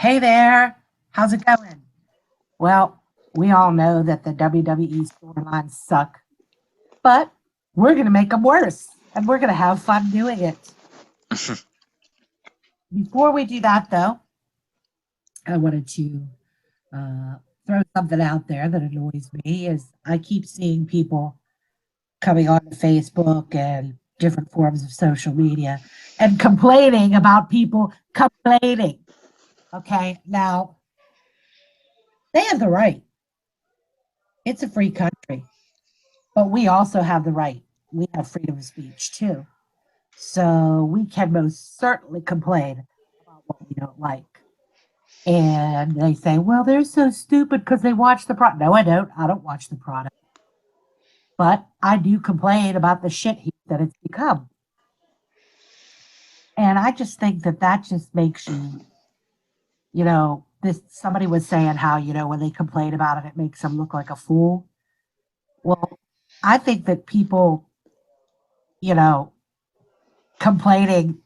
Hey there, how's it going? Well, we all know that the WWE storylines suck, but we're going to make them worse and we're going to have fun doing it. Before we do that, though, I wanted to uh, throw something out there that annoys me is I keep seeing people coming on Facebook and different forms of social media and complaining about people complaining. Okay, now they have the right. It's a free country. But we also have the right. We have freedom of speech too. So we can most certainly complain about what we don't like. And they say, well, they're so stupid because they watch the product. No, I don't. I don't watch the product. But I do complain about the shit heap that it's become. And I just think that that just makes you, this somebody was saying how, when they complain about it, it makes them look like a fool. Well, I think that people, you know, complaining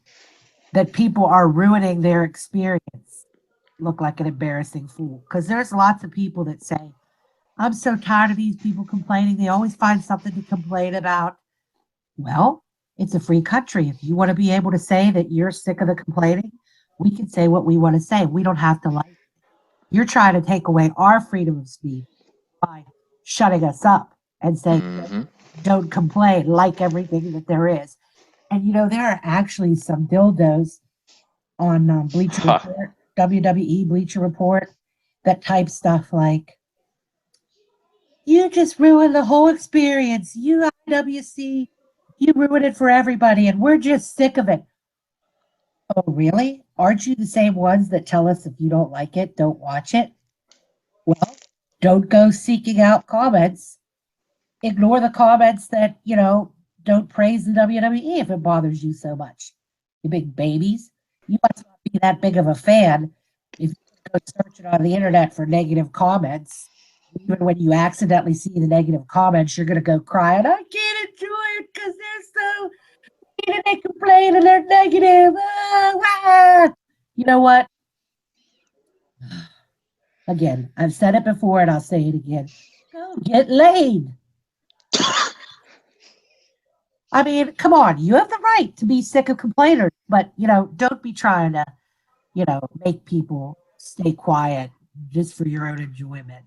that people are ruining their experience look like an embarrassing fool. Because there's lots of people that say, I'm so tired of these people complaining. They always find something to complain about. Well, it's a free country. If you want to be able to say that you're sick of the complaining, we can say what we want to say. We don't have to like it. You're trying to take away our freedom of speech by shutting us up and saying, Hmm. don't complain, like everything that there is. And there are actually some dildos on Bleacher Ha. Report, WWE Bleacher Report, that type stuff like, you just ruined the whole experience. You IWC, you ruined it for everybody, and we're just sick of it. Oh, really? Aren't you the same ones that tell us if you don't like it, don't watch it? Well, don't go seeking out comments. Ignore the comments that, don't praise the WWE if it bothers you so much. You big babies. You must not be that big of a fan if you go searching on the internet for negative comments. Even when you accidentally see the negative comments, you're going to go crying, I can't enjoy it because they're so mean and they complain and they're negative. Ah, ah. You know what? Again, I've said it before and I'll say it again. Go get laid. I mean, come on, you have the right to be sick of complainers, but don't be trying to, make people stay quiet just for your own enjoyment.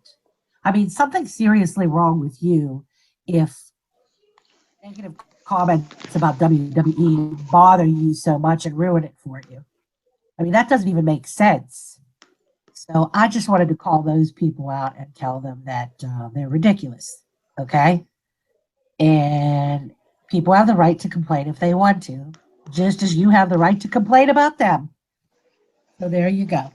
I mean, something's seriously wrong with you if negative comments about WWE bother you so much and ruin it for you. I mean, that doesn't even make sense. So I just wanted to call those people out and tell them that they're ridiculous. Okay. And people have the right to complain if they want to, just as you have the right to complain about them. So there you go.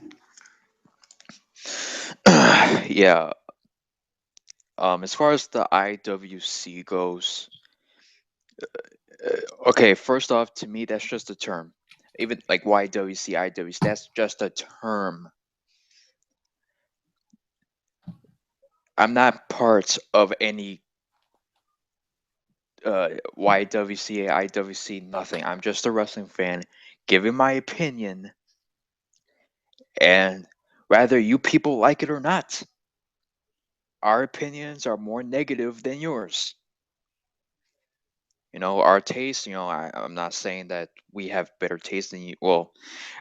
Yeah. As far as the IWC goes, okay. First off, to me, that's just a term. Even like YWC, IWC, that's just a term. I'm not part of any YWC, IWC, nothing. I'm just a wrestling fan, giving my opinion, and whether you people like it or not, our opinions are more negative than yours. Our taste, I'm not saying that we have better taste than you. Well,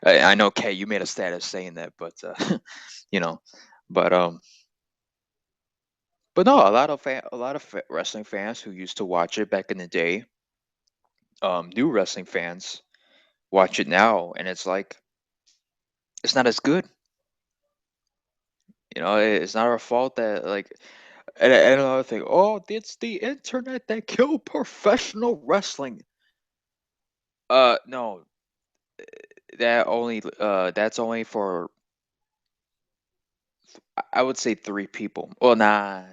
I know, Kay, you made a status saying that, but you know but no, a lot of wrestling fans who used to watch it back in the day, new wrestling fans watch it now, and it's like it's not as good. It's not our fault that, like, and another thing, oh, it's the internet that killed professional wrestling. No, that's only for, I would say, three people. Well, nah.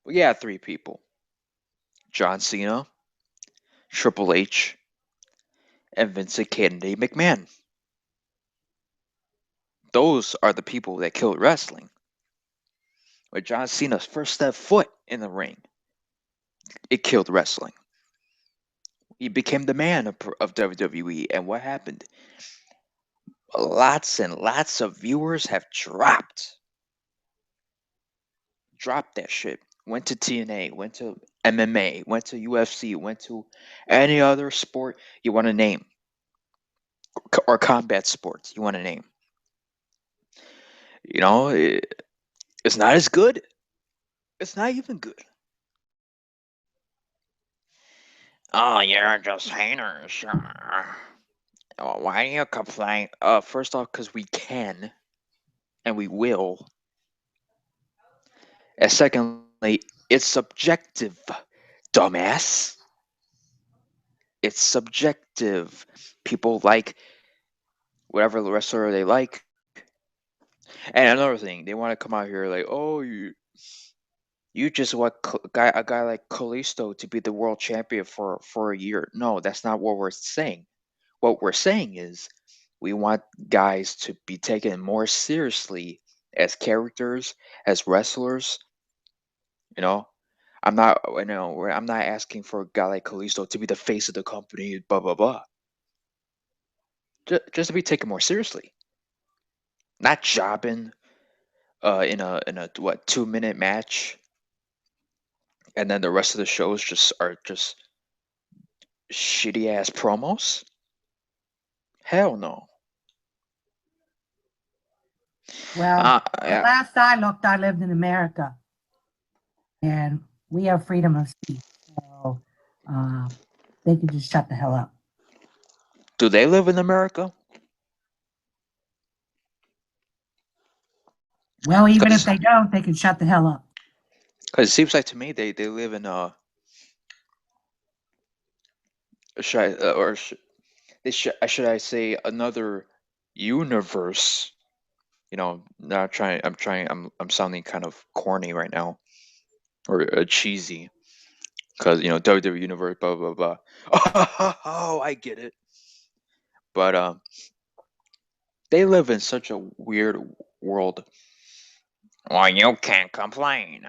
Well, yeah, three people: John Cena, Triple H, and Vincent Kennedy McMahon. Those are the people that killed wrestling. When John Cena's first step foot in the ring, it killed wrestling. He became the man of WWE, and what happened? lots and lots of viewers have dropped that shit. Went to TNA, went to MMA, went to UFC, went to any other sport you want to name, or combat sports you want to name. You know, it's not as good. It's not even good. Oh, you're just haters. Oh, why do you complain? First off, because we can and we will. And secondly, it's subjective, dumbass. It's subjective. People like whatever wrestler they like. And another thing, they want to come out here like, oh, you just want a guy like Kalisto to be the world champion for a year. No, that's not what we're saying. What we're saying is we want guys to be taken more seriously as characters, as wrestlers. You know, I'm not asking for a guy like Kalisto to be the face of the company. Blah blah blah. Just to be taken more seriously, not jobbing in a what 2 minute match, and then the rest of the shows just shitty ass promos. Hell no. Well, the Yeah. last I looked, I lived in America, and we have freedom of speech. So they can just shut the hell up. Do they live in America? Well, even if they don't, they can shut the hell up. Because it seems like to me they live in should I, or sh- they should I say another universe. You know, not trying. I'm sounding kind of corny right now, or cheesy, because WWE Universe, blah blah blah. Oh, I get it. But they live in such a weird world. Well, you can't complain.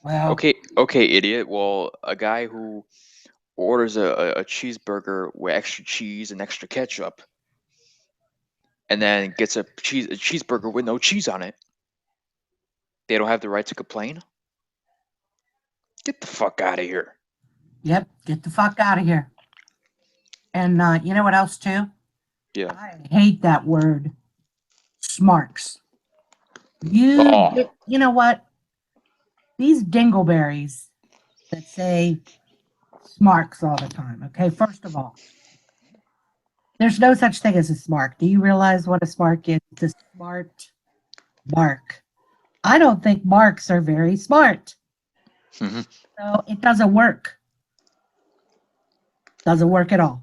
Well, Okay, idiot. Well, a guy who orders a cheeseburger with extra cheese and extra ketchup, and then gets a cheeseburger with no cheese on it. They don't have the right to complain. Get the fuck out of here. yep, get the fuck out of here. And you know what else too? Yeah. I hate that word, smarks. Oh. You know what? These dingleberries that say smarks all the time. Okay, first of all, there's no such thing as a smark. Do you realize what a smark is? It's a smart mark. I don't think marks are very smart. Mhm. So it doesn't work. Doesn't work at all.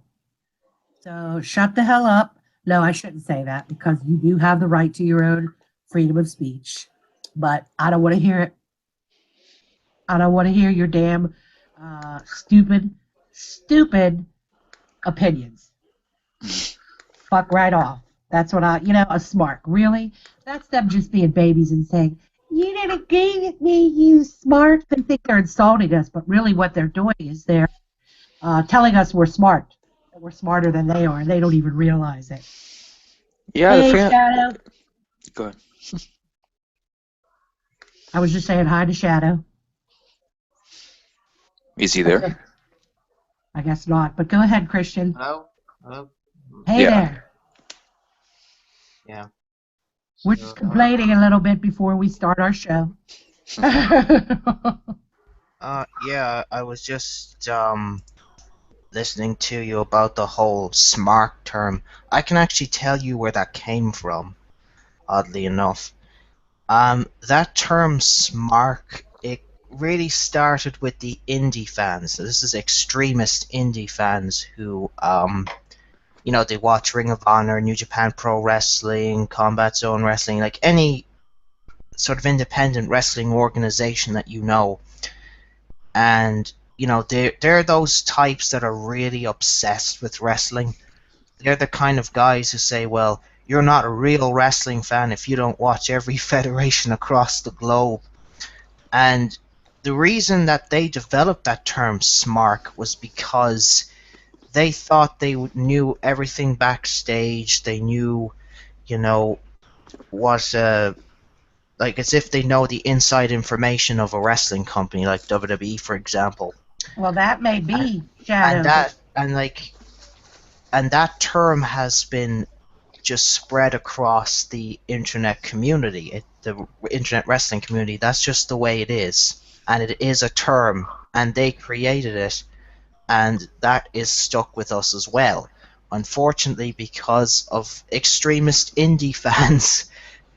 So shut the hell up. No, I shouldn't say that because you do have the right to your own freedom of speech. But I don't want to hear it. I don't want to hear your damn stupid opinions. Fuck right off. That's what a smart. Really? That's them just being babies and saying, you didn't agree with me, you smart. They think they're insulting us, but really what they're doing is they're telling us we're smart. That we're smarter than they are, and they don't even realize it. Yeah, the Hey, fan. Shadow. Go ahead. I was just saying hi to Shadow. Is he there? I guess not, but go ahead, Christian. Hello? Hello? Hey Yeah. there. Yeah. We're just complaining a little bit before we start our show. Yeah, I was just listening to you about the whole smart term. I can actually tell you where that came from, oddly enough. That term smart, it really started with the indie fans. So this is extremist indie fans who they watch Ring of Honor, New Japan Pro Wrestling, Combat Zone Wrestling, like any sort of independent wrestling organization that you know. And they're those types that are really obsessed with wrestling. They're the kind of guys who say, well, you're not a real wrestling fan if you don't watch every federation across the globe. And the reason that they developed that term smark was because they thought they knew everything backstage. They knew, you know, what like as if they know the inside information of a wrestling company like WWE, for example. Well, that may And, be and Shadow, but that and like and that term has been just spread across the internet community, the internet wrestling community. That's just the way it is, and it is a term, and they created it, and that is stuck with us as well. Unfortunately, because of extremist indie fans,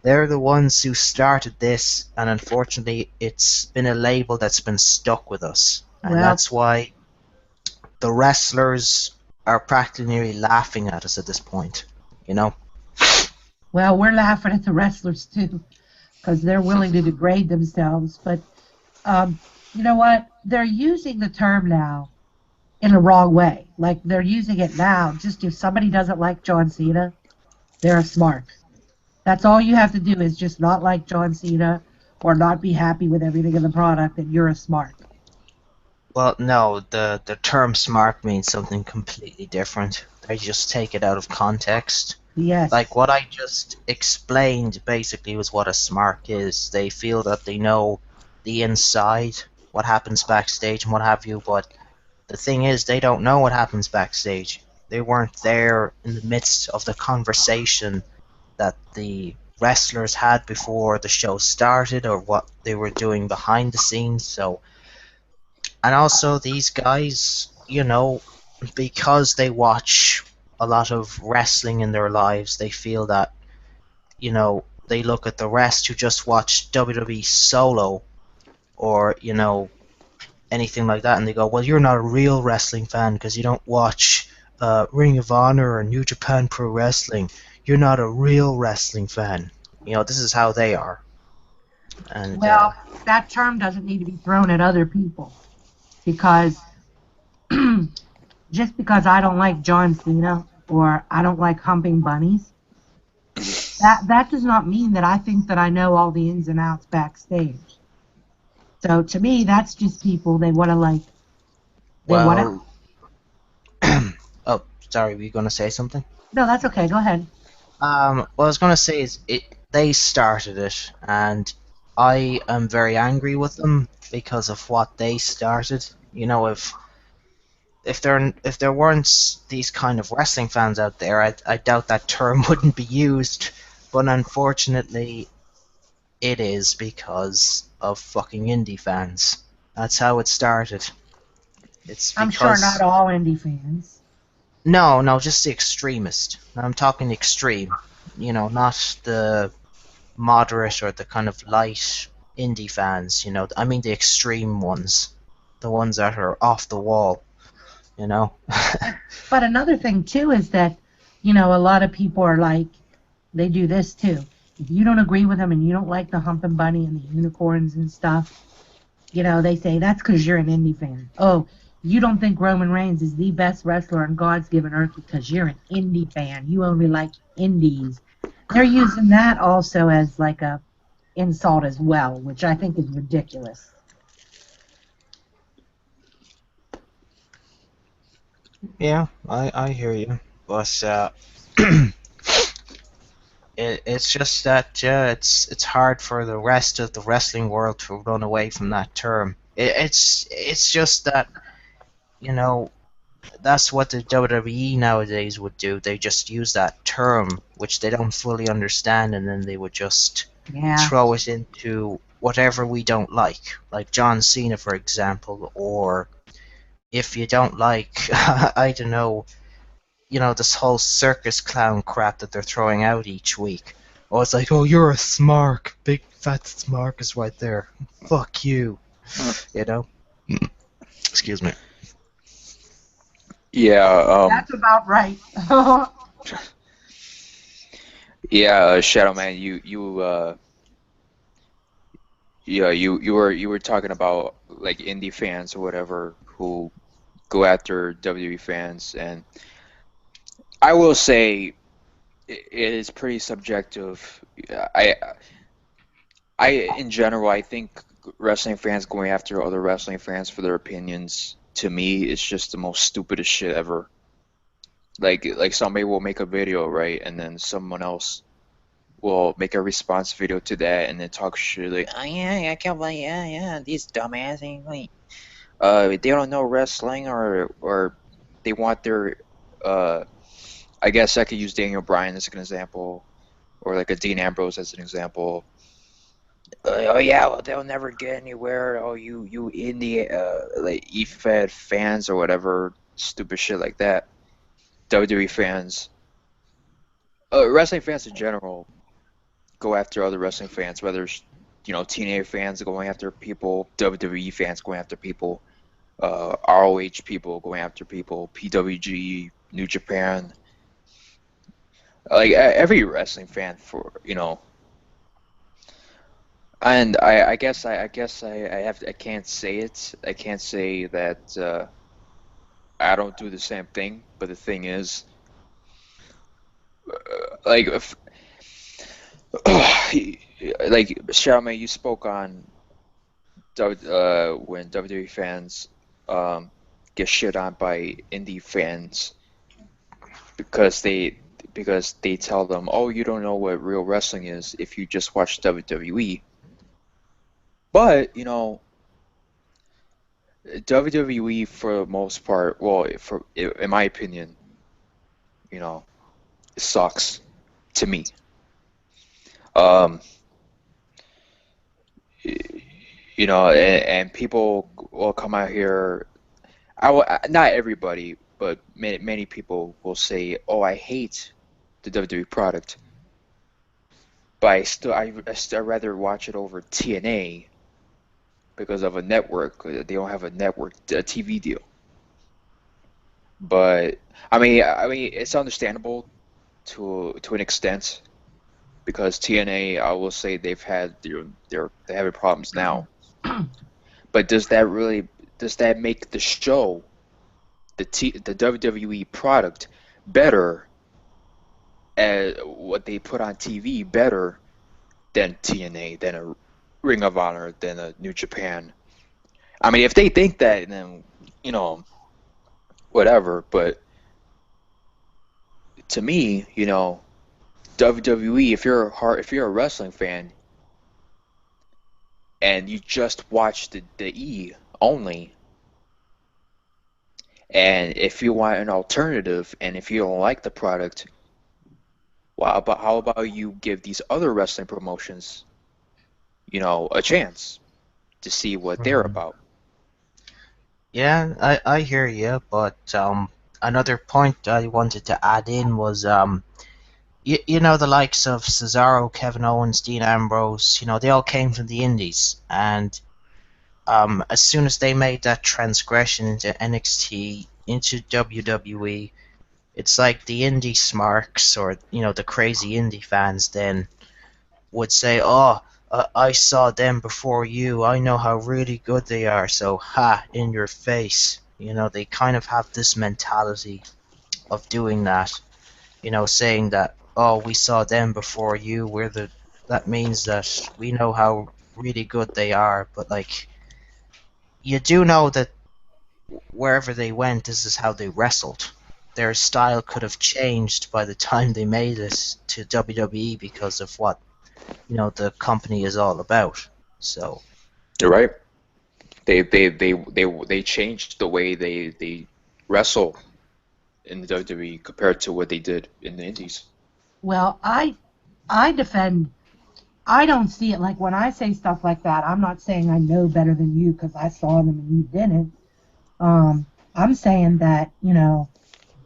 they're the ones who started this, and unfortunately, it's been a label that's been stuck with us, and well, that's why the wrestlers are practically nearly laughing at us at this point. You know. well, we're laughing at the wrestlers too because they're willing to degrade themselves. But you know what? They're using the term now in a wrong way. Like they're using it now. Just if somebody doesn't like John Cena, they're a smart. That's all you have to do is just not like John Cena or not be happy with everything in the product, and you're a smart. Well, no, the term smart means something completely different. They just take it out of context. Like Yes. what I just explained basically was what a smart is. They feel that they know the inside, what happens backstage and what have you, but the thing is they don't know what happens backstage. They weren't there in the midst of the conversation that the wrestlers had before the show started or what they were doing behind the scenes, so and also these guys, because they watch a lot of wrestling in their lives, they feel that, they look at the rest who just watch WWE Solo or, anything like that, and they go, well, you're not a real wrestling fan because you don't watch Ring of Honor or New Japan Pro Wrestling. You're not a real wrestling fan. This is how they are. And, Well, that term doesn't need to be thrown at other people because just because I don't like John Cena or I don't like humping bunnies, that does not mean that I think that I know all the ins and outs backstage. So to me, that's just people they want to like. They want to. well, oh, sorry, were you going to say something? No, that's okay. Go ahead. What I was gonna say is they started it, and I am very angry with them because of what they started. If there weren't these kind of wrestling fans out there, I doubt that term wouldn't be used. But unfortunately, it is because of fucking indie fans. That's how it started. It's I'm sure not because all indie fans. no, just the extremist. I'm talking extreme. Not the moderate or the kind of light indie fans, I mean the extreme ones, the ones that are off the wall, you know. But another thing too is that, a lot of people are like, they do this too. If you don't agree with them and you don't like the humping bunny and the unicorns and stuff, they say that's because you're an indie fan. Oh, you don't think Roman Reigns is the best wrestler on God's given earth because you're an indie fan. You only like indies. They're using that also as like a insult as well, which I think is ridiculous. Yeah, I hear you, but it's just that it's hard for the rest of the wrestling world to run away from that term. It's just that you know that's what the WWE nowadays would do. They just use that term, which they don't fully understand, and then they would just Yeah. throw it into whatever we don't like John Cena, for example, or if you don't like, I don't know, this whole circus clown crap that they're throwing out each week. Oh, it's like, oh, you're a smark, big fat smark is right there. Fuck you, you know. Excuse me. Yeah, That's about right. yeah, Shadow Man, you were talking about like indie fans or whatever who go after WWE fans, and I will say it is pretty subjective. I I in general I think wrestling fans going after other wrestling fans for their opinions to me is just the most stupidest shit ever. like somebody will make a video, right, and then someone else will make a response video to that and then talk shit like, oh yeah, I can't believe, yeah, these dumbasses, like, they don't know wrestling, or they want their, I guess I could use Daniel Bryan as an example, or like a Dean Ambrose as an example. Oh yeah, well they'll never get anywhere. Oh you indie like E-Fed fans or whatever, stupid shit like that. WWE fans, wrestling fans in general go after other wrestling fans, whether it's, TNA fans going after people, WWE fans going after people, ROH people going after people, PWG, New Japan, like every wrestling fan and I can't say it. I can't say that I don't do the same thing. But the thing is, like, if, like Charmaine, you spoke on when WWE fans get shit on by indie fans because they tell them, oh, you don't know what real wrestling is if you just watch WWE. But WWE for the most part, well, in my opinion, it sucks to me. Um, and people will come out here. Not everybody, but many people will say, "Oh, I hate the WWE product," but I still rather watch it over TNA because of a network. They don't have a network TV deal. But I mean, it's understandable to an extent because TNA, I will say they've had they're having problems now. But does that make the show, the WWE product, better at what they put on TV better than TNA, than a Ring of Honor, than a New Japan? I mean, if they think that, then whatever. But to me, WWE, if you're a wrestling fan and you just watch the E only, and if you want an alternative and if you don't like the product, well, how about you give these other wrestling promotions, a chance to see what they're Mhm. about. Yeah, I hear you, but another point I wanted to add in was you know the likes of Cesaro, Kevin Owens, Dean Ambrose, they all came from the Indies, and as soon as they made that transgression into NXT, into WWE, it's like the indie smarks or the crazy indie fans then would say, "Oh, I saw them before you. I know how really good they are." So, ha, in your face. They kind of have this mentality of doing that. Saying that, "Oh, we saw them before you. That means that we know how really good they are." But like, you do know that wherever they went, this is how they wrestled. Their style could have changed by the time they made it to WWE because of what the company is all about. So You're right. They changed the way they wrestle in the WWE compared to what they did in the Indies. Well, I defend. I don't see it like when I say stuff like that. I'm not saying I know better than you because I saw them and you didn't. I'm saying that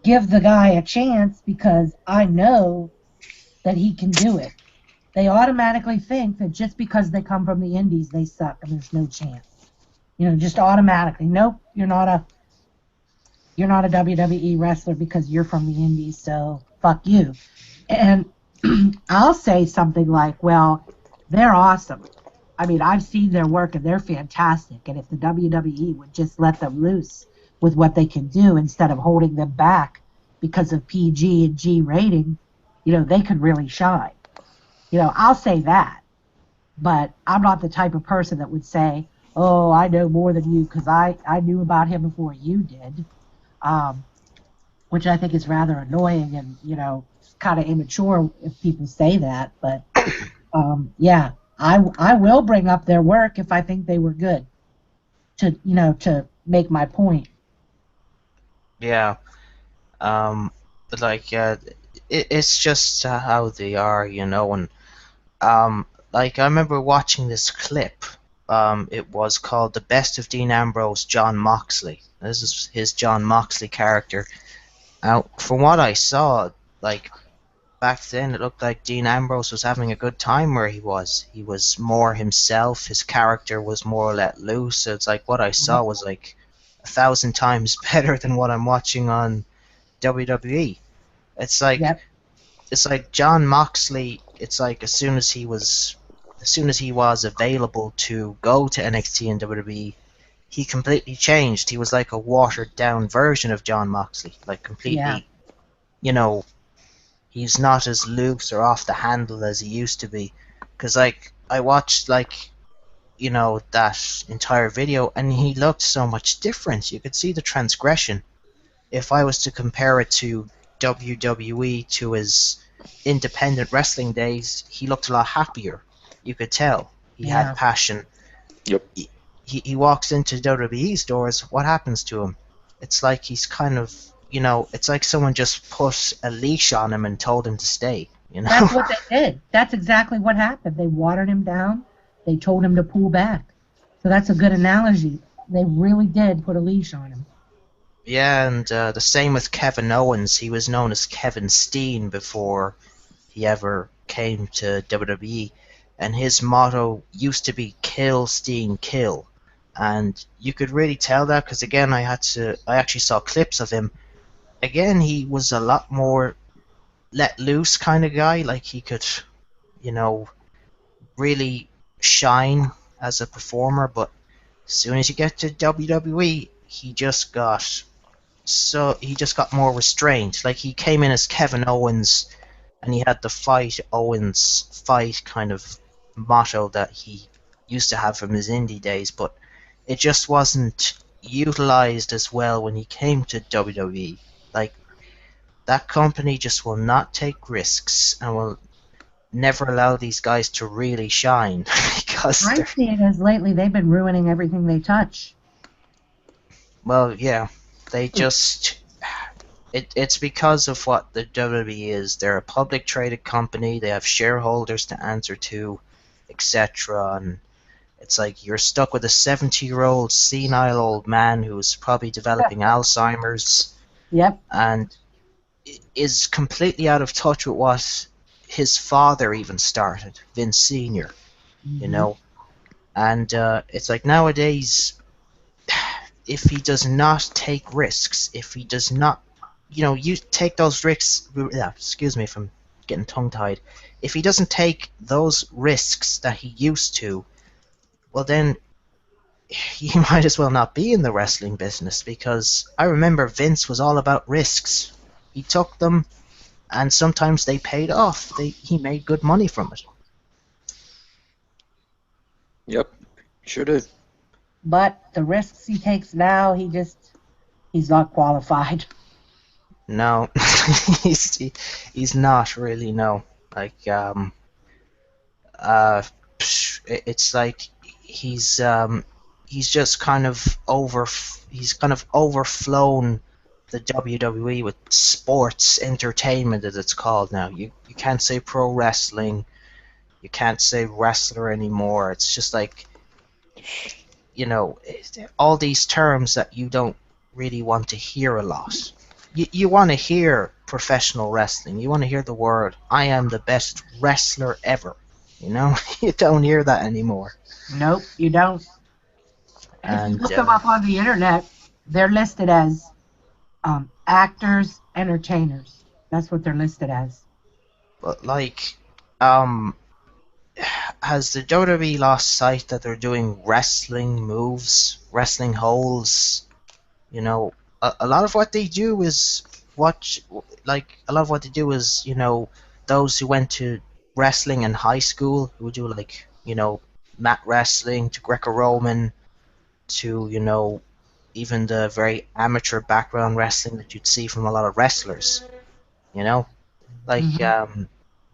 give the guy a chance because I know that he can do it. They automatically think that just because they come from the Indies, they suck and there's no chance. Just automatically. Nope, you're not a WWE wrestler because you're from the Indies, so fuck you. And I'll say something like, well, they're awesome. I mean, I've seen their work and they're fantastic. And if the WWE would just let them loose with what they can do instead of holding them back because of PG and G rating, they could really shine. I'll say that. But I'm not the type of person that would say, oh, I know more than you because I knew about him before you did. Um, which I think is rather annoying and, kind of immature if people say that. But yeah, I will bring up their work if I think they were good to make my point. Yeah. But like, it's just how they are, and like I remember watching this clip. It was called "The Best of Dean Ambrose, John Moxley." This is his John Moxley character. Now, from what I saw, like back then, it looked like Dean Ambrose was having a good time where he was. He was more himself. His character was more let loose. So it's like what I saw Yep. was like 1,000 times better than what I'm watching on WWE. It's like Yep. it's like John Moxley. It's like as soon as he was available to go to NXT and WWE, he completely changed. He was like a watered down version of John Moxley, like Yeah. completely. You know, he's not as loose or off the handle as he used to be. Cause like I watched like that entire video, and he looked so much different. You could see the transgression. If I was to compare it to WWE to his independent wrestling days, he looked a lot happier. You could tell he had Yeah. passion. Yep. He walks into WWE's doors. What happens to him? It's like he's kind of it's like someone just put a leash on him and told him to stay. That's what they did. That's exactly what happened. They watered him down. They told him to pull back. So that's a good analogy. They really did put a leash on him. Yeah, and the same with Kevin Owens. He was known as Kevin Steen before he ever came to WWE, and his motto used to be "Kill Steen, kill." And you could really tell that because again, I actually saw clips of him. Again, he was a lot more let loose kind of guy. Like he could, you know, really shine as a performer. But as soon as you get to WWE, he just got more restrained. Like he came in as Kevin Owens, and he had the fight Owens fight kind of motto that he used to have from his indie days, but it just wasn't utilized as well when he came to WWE. Like that company just will not take risks and will never allow these guys to really shine because I they're see it as lately they've been ruining everything they touch. well, yeah, they just it's because of what the WWE is. They're a public traded company. They have shareholders to answer to, etc. And it's like you're stuck with a 70-year-old senile old man who's probably developing Alzheimer's Yep. and is completely out of touch with what his father even started, Vince Senior. You Hmm. know, and it's like nowadays, if he does not take risks, if he does not, you take those risks. Yeah, excuse me if I'm getting tongue tied. If he doesn't take those risks that he used to, well then he might as well not be in the wrestling business because I remember Vince was all about risks. He took them, and sometimes they paid off. He made good money from it. Yep. Sure did. But the risks he takes now, he's not qualified. No, he's not really. No, like uh, it's like he's um, he's just kind of he's kind of overflown the WWE with sports entertainment as it's called now. You can't say pro wrestling, you can't say wrestler anymore. It's just like all these terms that you don't really want to hear a lot. You want to hear professional wrestling. You want to hear the word "I am the best wrestler ever." You don't hear that anymore. Nope, you don't. And if you And look them up on the internet, they're listed as actors, entertainers. That's what they're listed as. but like, um, has the WWE lost sight that they're doing wrestling moves, wrestling holds? A lot of what they do is a lot of what they do is those who went to wrestling in high school who do like mat wrestling to Greco-Roman to even the very amateur background wrestling that you'd see from a lot of wrestlers. You know, like Mhm.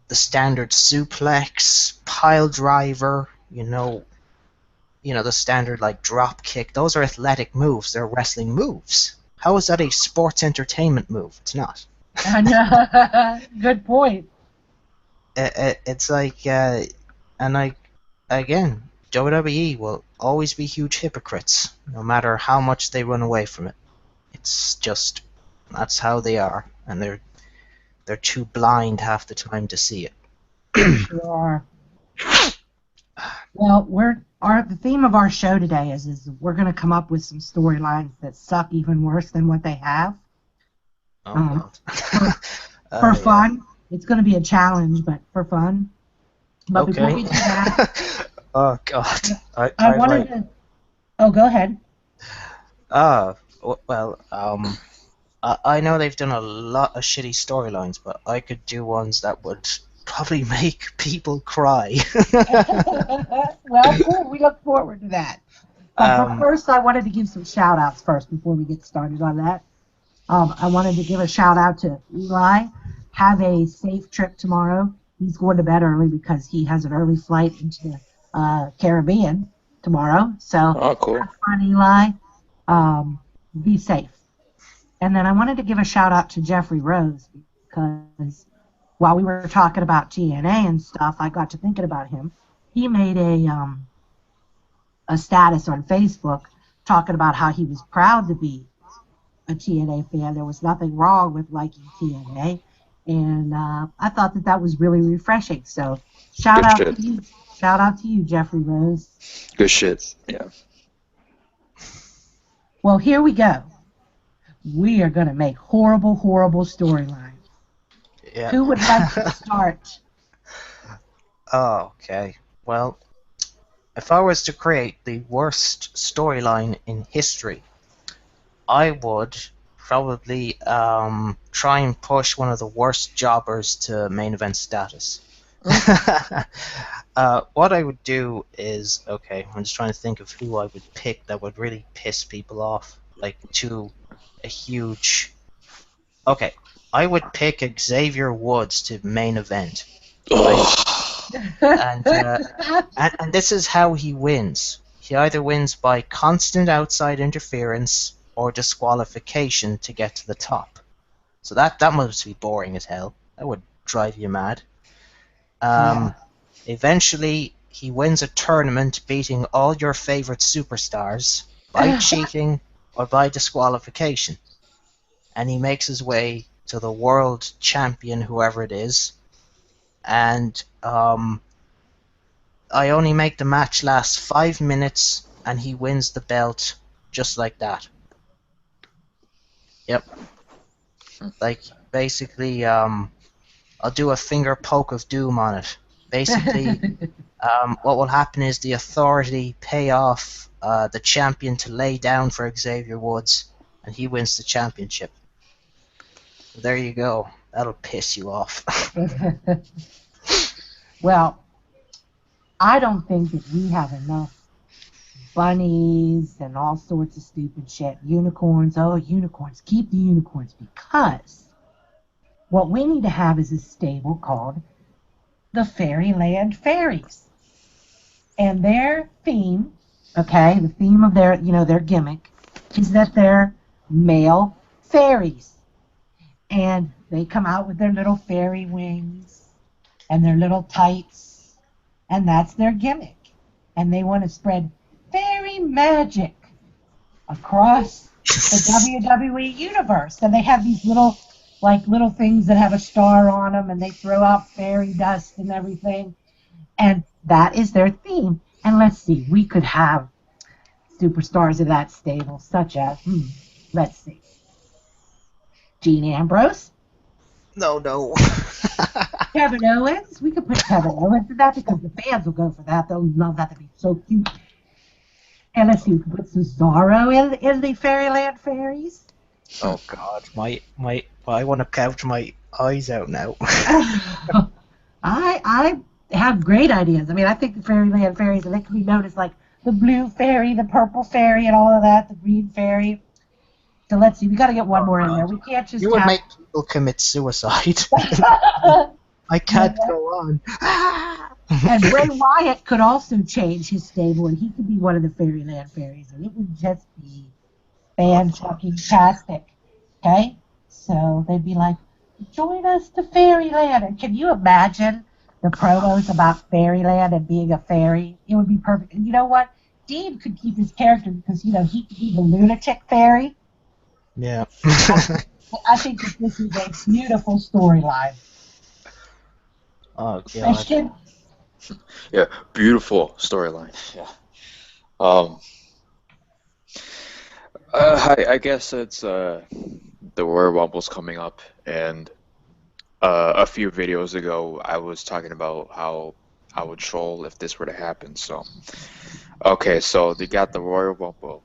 the standard suplex, pile driver. The standard like drop kick. Those are athletic moves. They're wrestling moves. How is that a sports entertainment move? It's not. I know. Good point. It's like, and like, again, WWE will always be huge hypocrites, no matter how much they run away from it. It's just that's how they are, and they're too blind half the time to see it. They sure are. Well, the theme of our show today is we're going to come up with some storylines that suck even worse than what they have. Oh Um, God. for Yeah. fun. It's going to be a challenge, but for fun. But before Okay. we do that, Oh God. I wanted to. Oh, go ahead. Well, I know they've done a lot of shitty storylines, but I could do ones that would probably make people cry. Well, cool. We look forward to that. But first, I wanted to give some shout outs first before we get started on that. I wanted to give a shout out to Eli. Have a safe trip tomorrow. He's going to bed early because he has an early flight into the Caribbean tomorrow. So Oh, cool. have fun, Eli. Be safe. And then I wanted to give a shout out to Jeffrey Rose because while we were talking about TNA and stuff, I got to thinking about him. He made a status on Facebook talking about how he was proud to be a TNA fan. There was nothing wrong with liking TNA, and I thought that was really refreshing. So shout Good out shit. to you, Jeffrey Rose. Good shit. Yeah. Well, here we go. We are going to make horrible, horrible storylines. Yeah. Who would like to start? Oh, okay. Well, if I was to create the worst storyline in history, I would probably try and push one of the worst jobbers to main event status. What I would do is, okay, I'm just trying to think of who I would pick that would really piss people off, like to a huge. Okay, I would pick Xavier Woods to main event, and and this is how he wins. He either wins by constant outside interference or disqualification to get to the top. So that must be boring as hell. That would drive you mad. Yeah. Eventually, he wins a tournament beating all your favorite superstars by cheating or by disqualification. And he makes his way to the world champion, whoever it is. And I only make the match last 5 minutes, and he wins the belt just like that. Yep. Like, basically, I'll do a finger poke of doom on it. Basically, what will happen is the Authority pay off the champion to lay down for Xavier Woods, and he wins the championship. There you go. That'll piss you off. Well, I don't think that we have enough bunnies and all sorts of stupid shit. Unicorns, oh, unicorns, keep the unicorns, because what we need to have is a stable called the Fairyland Fairies. And their theme, okay, the theme of their gimmick is that they're male fairies. And they come out with their little fairy wings and their little tights, and that's their gimmick. And they want to spread fairy magic across the WWE universe. And they have these little things that have a star on them, and they throw out fairy dust and everything. And that is their theme. And let's see, we could have superstars of that stable, such as, let's see, Dean Ambrose. No. Kevin Owens. We could put Kevin Owens in that because the fans will go for that. They'll love that. That'd be so cute. And let's see, we could put Cesaro in the Fairyland Fairies. Oh God, I want to gouge my eyes out now. I have great ideas. I mean, I think the Fairyland Fairies, and they could be known as like the blue fairy, the purple fairy, and all of that, the green fairy. So let's see, we got to get one more in there. We can't just You would have... make people commit suicide. I can't go on. And Bray Wyatt could also change his stable, and he could be one of the Fairyland fairies, and it would just be fan-fucking-tastic. Okay? So they'd be like, join us to Fairyland. And can you imagine the promos about Fairyland and being a fairy? It would be perfect. And you know what? Dean could keep his character because, he could be the lunatic fairy. Yeah. I think that this is a beautiful storyline. Oh, God. Christian? Yeah, beautiful storyline. Yeah. I guess it's the Royal Rumble's coming up, and a few videos ago I was talking about how I would troll if this were to happen. So, okay, so they got the Royal Rumble.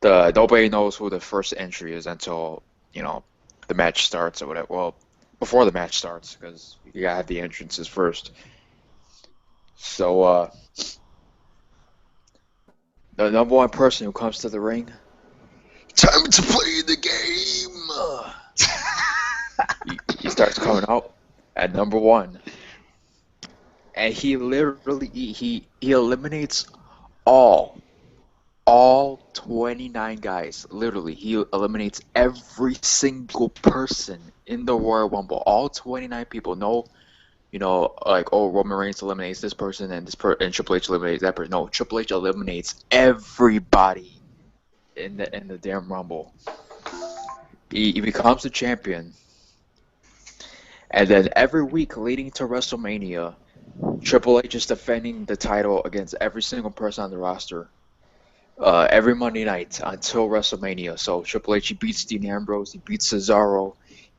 Nobody knows who the first entry is until the match starts or whatever. Well, before the match starts, because you gotta have the entrances first. So the number one person who comes to the ring, time to play the game. He starts coming out at number one, and he literally he eliminates all 29 guys. Literally, he eliminates every single person in the Royal Rumble. All 29 people. No, like, oh, Roman Reigns eliminates this person and and Triple H eliminates that person. No, Triple H eliminates everybody in the damn Rumble. He becomes the champion, and then every week leading to WrestleMania, Triple H is defending the title against every single person on the roster. Every Monday night until WrestleMania. So Triple H, he beats Dean Ambrose, he beats Cesaro,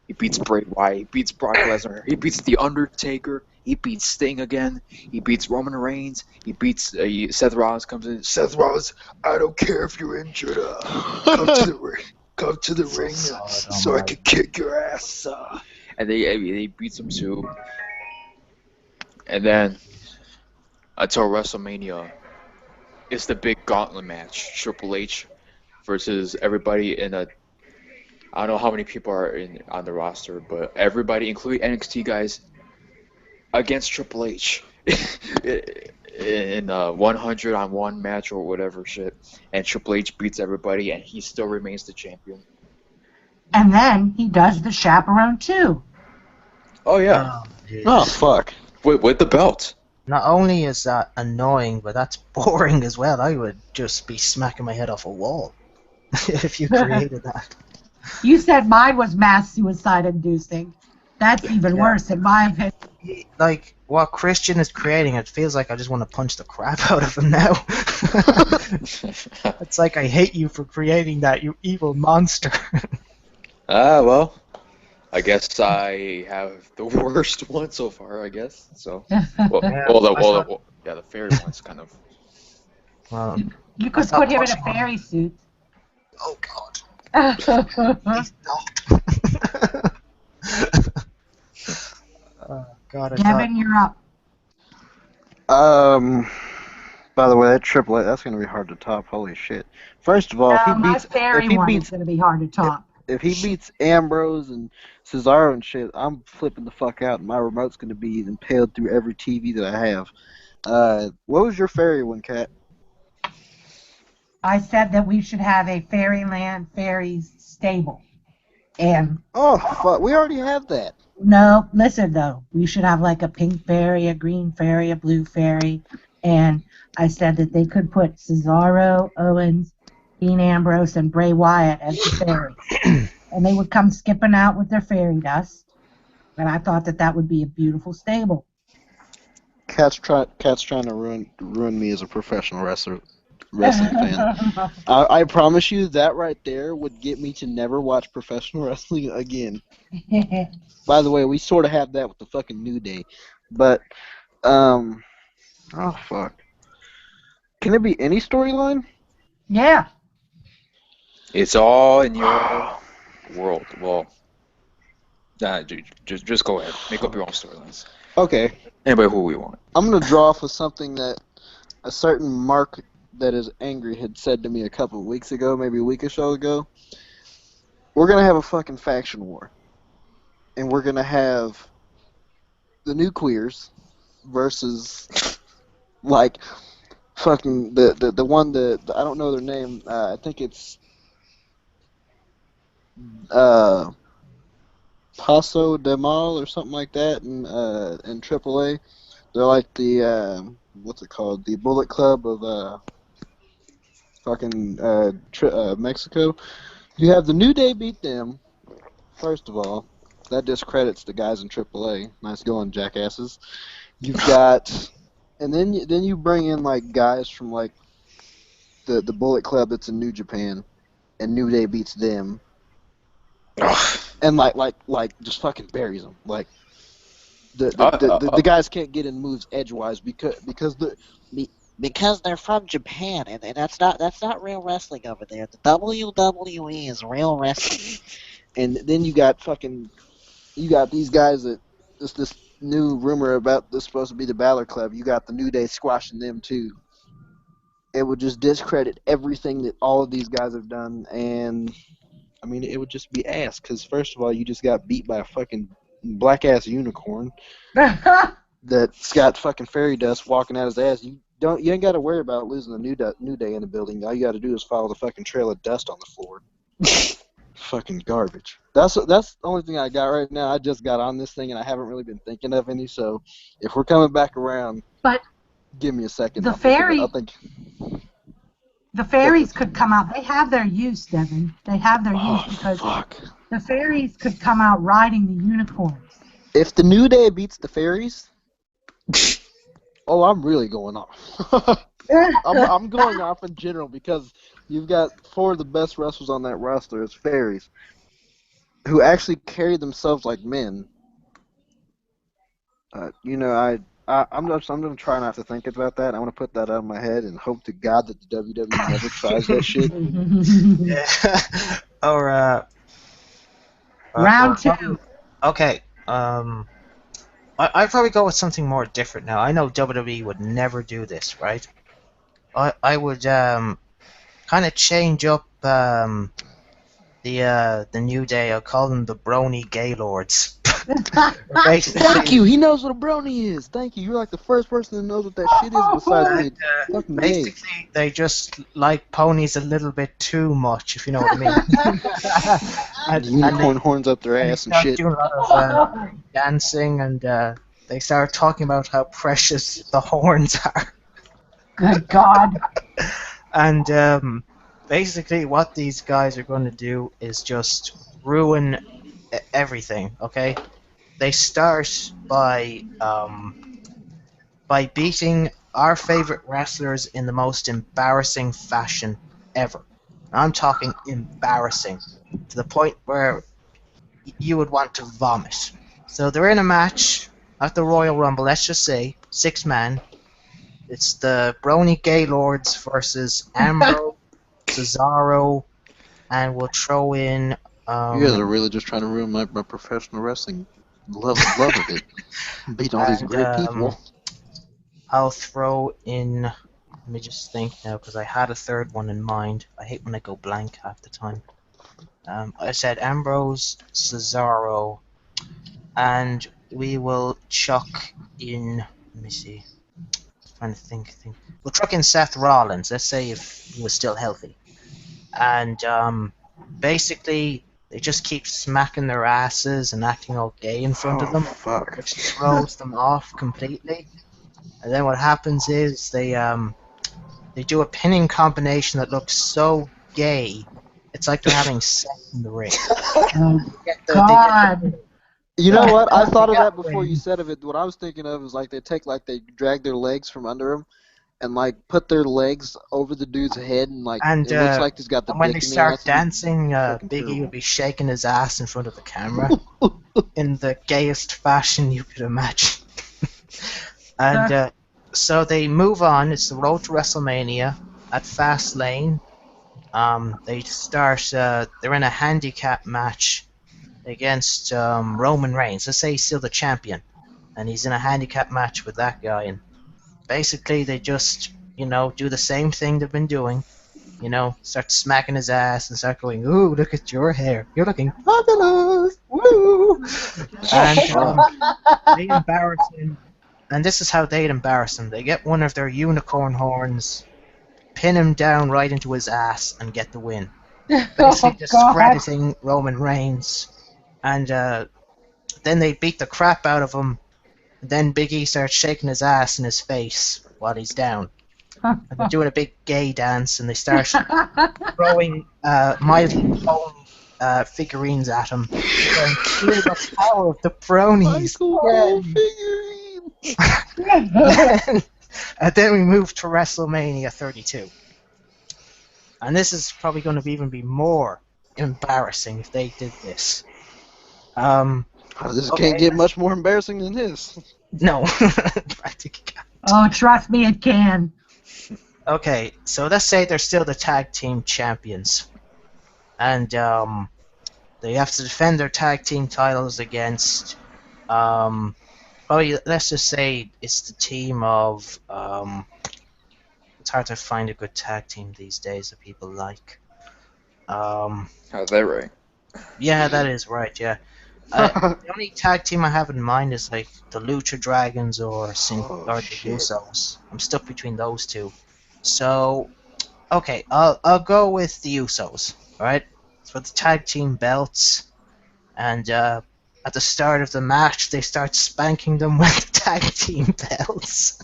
he beats Bray Wyatt, he beats Brock Lesnar, he beats The Undertaker, he beats Sting again, he beats Roman Reigns, he beats Seth Rollins comes in. Seth Rollins, I don't care if you're injured, come to the ring. Come to the ring so I can kick your ass. And they beats him too. And then until WrestleMania, it's the big gauntlet match. Triple H versus everybody in a... I don't know how many people are on the roster, but everybody, including NXT guys, against Triple H in a 100-on-1 match or whatever shit. And Triple H beats everybody, and he still remains the champion. And then he does the chaperone too. Oh yeah. Oh fuck. With the belt. Not only is that annoying, but that's boring as well. I would just be smacking my head off a wall if you created that. You said mine was mass suicide inducing. That's even worse in my opinion. Like, what Christian is creating, it feels like I just want to punch the crap out of him now. It's like, I hate you for creating that, you evil monster. Well, I guess I have the worst one so far, I guess. So, the fairy one's kind of... You could put him in a fairy suit. Oh, God. Please don't. God, Devin, you're up. By the way, that Triple H, that's gonna be hard to top. Holy shit! First of all, My fairy one is going to be hard to top. If he beats Ambrose and Cesaro and shit, I'm flipping the fuck out. My remote's gonna be impaled through every TV that I have. What was your fairy one, Kat? I said that we should have a Fairyland Fairies stable. And oh fuck, we already have that. No, listen though, we should have like a pink fairy, a green fairy, a blue fairy, and I said that they could put Cesaro, Owens, Dean Ambrose, and Bray Wyatt as the fairies, and they would come skipping out with their fairy dust. And I thought that that would be a beautiful stable. Cat's trying to ruin me as a professional wrestling fan. I promise you that right there would get me to never watch professional wrestling again. By the way, we sort of have that with the fucking New Day, but oh fuck, can it be any storyline? Yeah. It's all in your world. Well, Dude, just go ahead. Make up your own storylines. Okay, Anybody who we want. I'm gonna draw off of something that a certain Mark that is angry had said to me a couple of weeks ago, maybe a week or so ago. We're gonna have a fucking faction war, and we're gonna have the new queers versus like fucking the one that I don't know their name. I think it's Paso de Mal or something like that in AAA. They're like the what's it called? The Bullet Club of fucking Mexico. You have the New Day beat them. First of all, that discredits the guys in AAA. Nice going, jackasses. You've got, and then you bring in like guys from like the Bullet Club that's in New Japan, and New Day beats them, and like just fucking buries them. Like the guys can't get in moves edgewise because they're from Japan, and that's not real wrestling over there. The WWE is real wrestling. and then you got these guys that this new rumor about this supposed to be the Balor Club. You got the New Day squashing them too. It would just discredit everything that all of these guys have done, and I mean it would just be ass. Because first of all, you just got beat by a fucking black ass unicorn that's got fucking fairy dust walking out his ass. You ain't got to worry about losing the New Day in the building. All you got to do is follow the fucking trail of dust on the floor. Fucking garbage. That's the only thing I got right now. I just got on this thing and I haven't really been thinking of any. So if we're coming back around, But give me a second. the fairies could come out. They have their use, Devin. They have their use because fuck. the fairies could come out riding the unicorns. If the New Day beats the fairies, I'm really going off. I'm going off in general because you've got four of the best wrestlers on that roster as fairies, who actually carry themselves like men. I'm gonna try not to think about that. I'm gonna put that out of my head and hope to God that the WWE never tries that shit. Yeah. Or Round two. Okay. I'd probably go with something more different now. I know WWE would never do this, right? I would kind of change up the New Day. I'll call them the Brony Gaylords. Thank you. He knows what a brony is. Thank you. You're like the first person that knows what that shit is besides me. Fucking basically, they just like ponies a little bit too much, if you know what I mean. Unicorn horns up their ass and shit. Doing a lot of dancing, and they start talking about how precious the horns are. Good God. And basically, what these guys are going to do is just ruin everything. Okay, they start by beating our favorite wrestlers in the most embarrassing fashion ever. I'm talking embarrassing to the point where you would want to vomit. So they're in a match at the Royal Rumble. Let's just say 6-man. It's the Brony Gaylords versus Ambrose, Cesaro, and we'll throw in. You guys are really just trying to ruin my professional wrestling love of it. Beat all these great people. I'll throw in. Let me just think now, because I had a third one in mind. I hate when I go blank half the time. I said Ambrose, Cesaro, and we will chuck in. Let me see. Trying to think. We'll chuck in Seth Rollins. Let's say if he was still healthy, and basically they just keep smacking their asses and acting all gay in front of them, which throws them off completely. And then what happens is they do a pinning combination that looks so gay. It's like they're having sex in the ring. God. You know what? I thought of that before you said of it. What I was thinking of is they drag their legs from under them and put their legs over the dude's head and it looks like he's got the. And when dick they in start the ass. dancing, Biggie would be shaking his ass in front of the camera in the gayest fashion you could imagine. And so they move on. It's the road to WrestleMania at Fastlane. They start. They're in a handicap match against Roman Reigns. Let's say he's still the champion, and he's in a handicap match with that guy. And basically, they just, do the same thing they've been doing. Start smacking his ass and start going, "Ooh, look at your hair! You're looking fabulous! Woo!" And they embarrass him. And this is how they'd embarrass him. They get one of their unicorn horns, pin him down right into his ass, and get the win. Basically discrediting Roman Reigns. And then they beat the crap out of him. Then Big E starts shaking his ass in his face while he's down. And they're doing a big gay dance, and they start throwing My Little Pony figurines at him. Going, "Feel the power of the bronies." And then we move to WrestleMania 32. And this is probably going to even be more embarrassing if they did this. This can't get much more embarrassing than this. No, practically can't. Oh, trust me, it can. Okay, so let's say they're still the tag team champions. And they have to defend their tag team titles against, probably, let's just say it's the team of, it's hard to find a good tag team these days that people like. How's that right? Yeah, that is right, yeah. The only tag team I have in mind is like the Lucha Dragons or the Usos. I'm stuck between those two. So, okay, I'll go with the Usos, alright? For the tag team belts, and at the start of the match, they start spanking them with the tag team belts.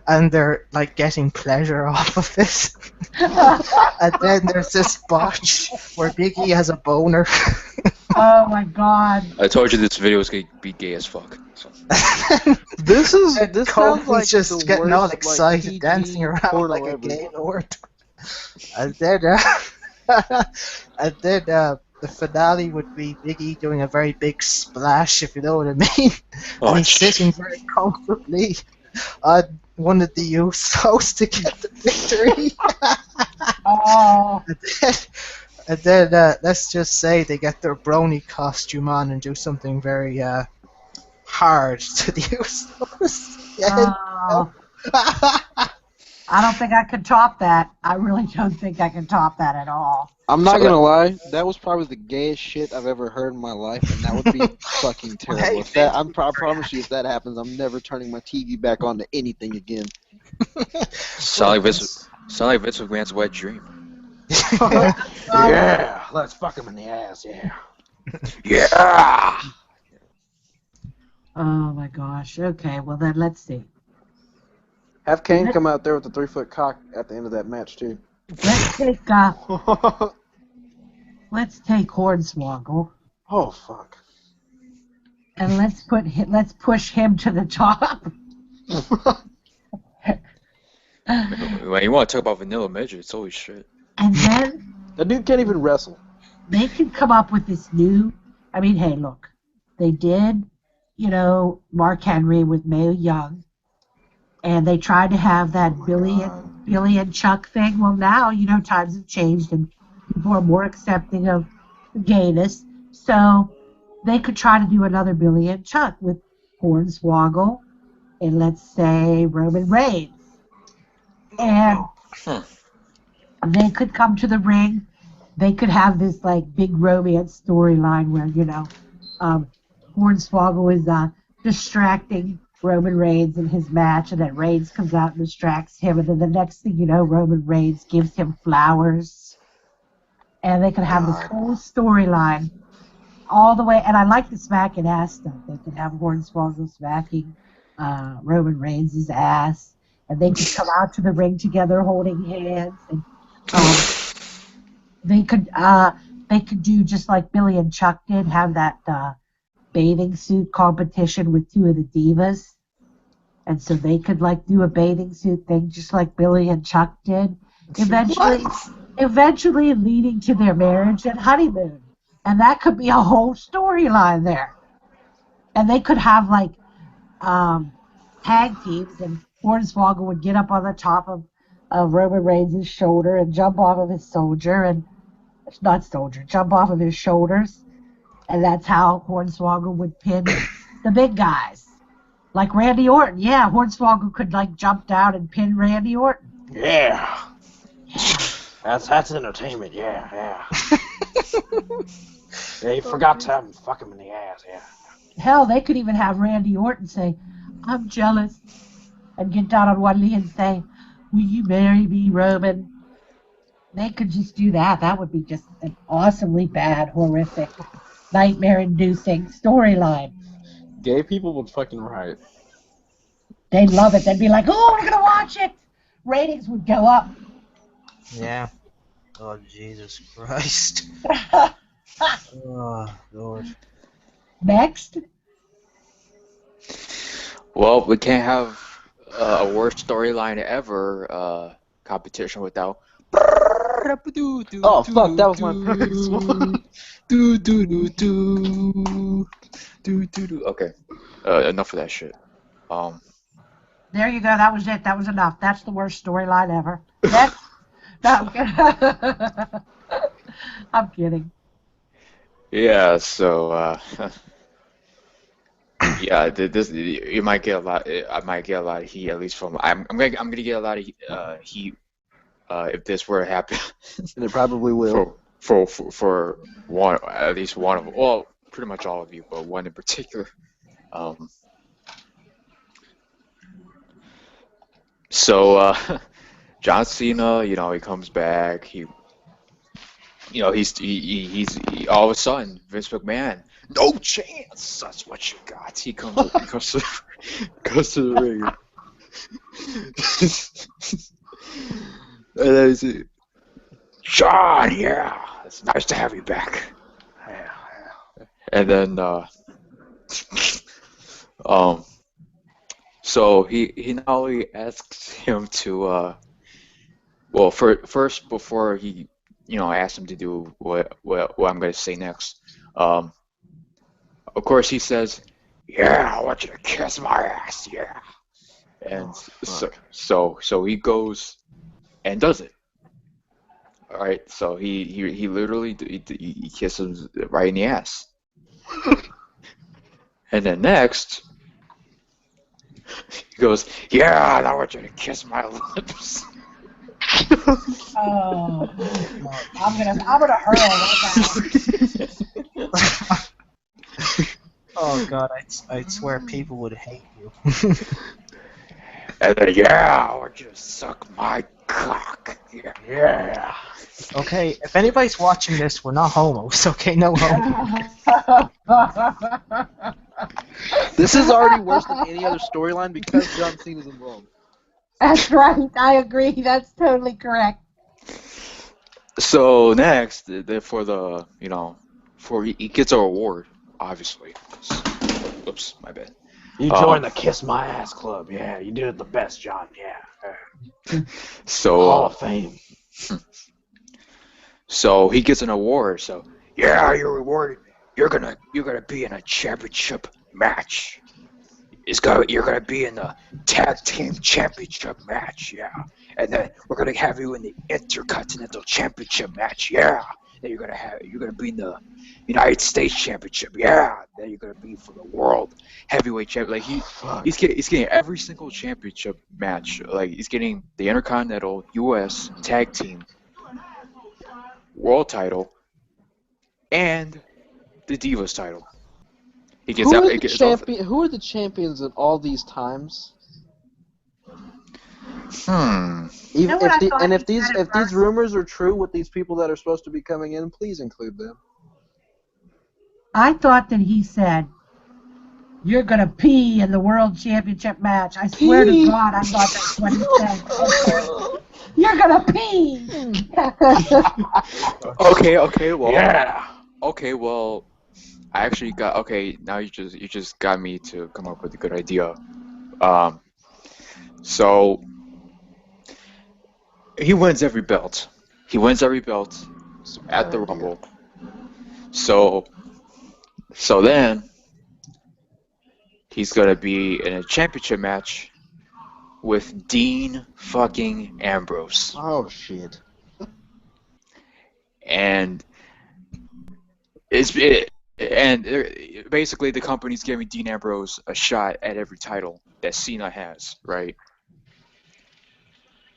And they're like getting pleasure off of it. And then there's this botch where Big E has a boner. Oh my god. I told you this video is gonna be gay as fuck. So. This sounds like just the getting worst, all excited, PG dancing around porno like a ever. gay lord. And then, the finale would be Big E doing a very big splash, if you know what I mean. Oh, And he's sitting very comfortably on one of the Usos to get the victory. Oh. And then let's just say they get their brony costume on and do something very hard to the Usos. Yeah. Oh. I don't think I could top that. I really don't think I can top that at all. I'm not gonna lie, that was probably the gayest shit I've ever heard in my life, and that would be fucking terrible. If that, I promise you, if that happens, I'm never turning my TV back on to anything again. Sound like Vince McMahon's wet dream. Yeah, let's fuck him in the ass, yeah. Yeah! Oh my gosh. Okay, well then let's see. Have Kane come out there with the 3-foot cock at the end of that match too. Let's take Hornswoggle Oh fuck. and let's push him to the top. When you want to talk about vanilla midgets, holy shit. And then That dude can't even wrestle. they could come up with this new. I mean, hey, look, they did, Mark Henry with Mae Young, and they tried to have that Billy and Chuck thing. Well, now times have changed and people are more accepting of gayness, so they could try to do another Billy and Chuck with Hornswoggle and let's say Roman Reigns, and they could come to the ring. They could have this like big romance storyline where Hornswoggle is distracting Roman Reigns in his match, and then Reigns comes out and distracts him, and then the next thing you know, Roman Reigns gives him flowers, and they could have this whole storyline all the way. And I like the smacking ass stuff. They could have Hornswoggle smacking Roman Reigns' ass, and they could come out to the ring together holding hands, and they could do just like Billy and Chuck did, have that bathing suit competition with two of the divas, and so they could like do a bathing suit thing just like Billy and Chuck did, eventually leading to their marriage and honeymoon, and that could be a whole storyline there. And they could have like tag teams, and Hornswoggle would get up on the top of Roman Reigns' shoulder and jump off of his shoulder, and It's not Soldier. Jump off of his shoulders. And that's how Hornswoggle would pin the big guys. Like Randy Orton. Yeah, Hornswoggle could like jump down and pin Randy Orton. Yeah. That's entertainment. Yeah. Yeah, you forgot to have him fuck him in the ass. Yeah. Hell, they could even have Randy Orton say, "I'm jealous," and get down on one knee and say, "Will you marry me, Roman?" They could just do that. That would be just an awesomely bad, horrific, nightmare-inducing storyline. Gay people would fucking riot. They'd love it. They'd be like, "Oh, we're gonna watch it." Ratings would go up. Yeah. Oh, Jesus Christ. Oh, Lord. Next. Well, we can't have a worst storyline ever competition without. Oh fuck, that was my first one. Okay, enough of that shit. There you go. That was it. That was enough. That's the worst storyline ever. Next. No, I'm kidding. I'm kidding. Yeah. So, yeah, this you might get a lot. I might get a lot of heat, at least from. I'm gonna get a lot of heat if this were to happen. And it probably will. For one, at least one of, well, pretty much all of you, but one in particular. So John Cena, you know, he comes back. He's all of a sudden Vince McMahon, no chance. That's what you got. He comes to the ring. And then he's John, yeah, it's nice to have you back. Yeah. And then so he not only asks him to well, first before he asks him to do what I'm going to say next, of course he says, yeah, I want you to kiss my ass, yeah. And so he goes and does it. All right, so he literally he kisses him right in the ass. And then next he goes, yeah, I want you to kiss my lips. Oh, I'm gonna hurl right now. Oh, God, I'd swear people would hate you. And then, yeah, I want you to suck my cock. Yeah. Okay, if anybody's watching this, we're not homos, okay? No homo. This is already worse than any other storyline because John Cena's involved. That's right. I agree. That's totally correct. So next, he gets a reward, obviously. Oops, my bad. You joined the Kiss My Ass Club. Yeah, you did it the best, John. Yeah. So Hall of Fame. So he gets an award. So yeah, you're rewarded. You're gonna be in a championship match. You're gonna be in the tag team championship match. Yeah, and then we're gonna have you in the Intercontinental Championship match. Yeah. Then you're gonna be in the United States Championship. Yeah. Then you're gonna be for the World Heavyweight Champion. Like he's getting every single championship match. Like he's getting the Intercontinental U.S. Tag Team World Title and the Divas title. He gets Who are the champions at all these times? If these rumors are true with these people that are supposed to be coming in, please include them. I thought that he said, "You're gonna pee in the World Championship match." I swear to God, I thought that's what he said. You're gonna pee. Okay, well. Yeah. Okay, well, I actually got. Okay, now you just got me to come up with a good idea. So he wins every belt. He wins every belt at the Rumble. So then he's gonna be in a championship match with Dean fucking Ambrose. Oh shit. and basically the company's giving Dean Ambrose a shot at every title that Cena has, right?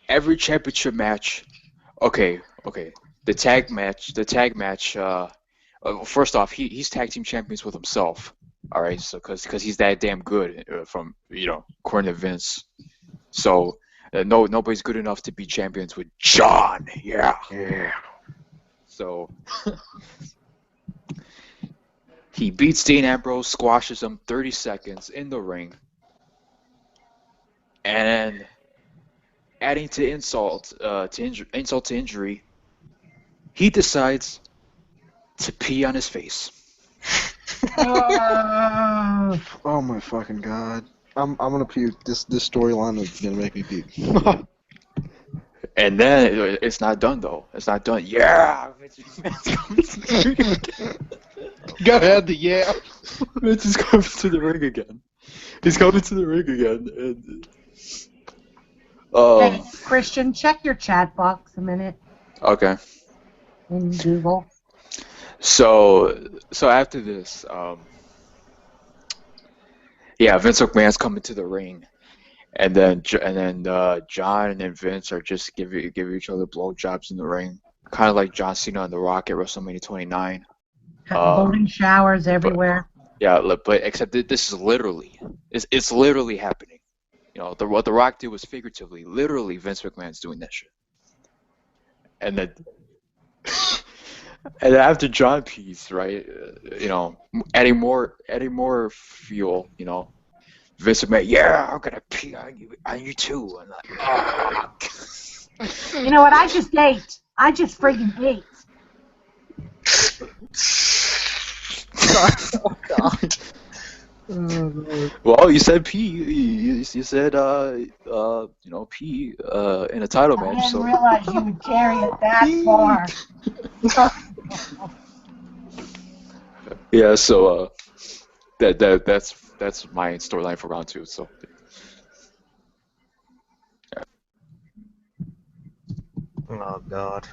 Every championship match. Okay. The tag match. First off, he's tag team champions with himself. All right, so because he's that damn good, from according to Vince. So nobody's good enough to be champions with John. Yeah. So he beats Dean Ambrose, squashes him 30 seconds in the ring, and adding to insult to injury, he decides to pee on his face. Oh my fucking god! I'm gonna puke. This storyline is gonna make me puke. And then it's not done though. It's not done. Yeah. Go ahead, yeah. Vince is coming to the ring again. He's coming to the ring again, and Hey, Christian, check your chat box a minute okay. in Google. So after this, Vince McMahon's coming to the ring, and then John and Vince are just give each other blowjobs in the ring, kind of like John Cena and The Rock at WrestleMania 29. Voting showers everywhere. But except that this is literally, it's literally happening. What The Rock did was figuratively. Literally, Vince McMahon's doing that shit. And then, and after John pees, right? Adding more fuel. Vince McMahon, yeah, I'm gonna pee on you too. And You know what? I just ate. I just friggin' ate. Oh God. Well, you said pee. You said pee in a title I match. didn't realize you would carry it that far. Yeah. So that's my storyline for round 2. So. Oh God.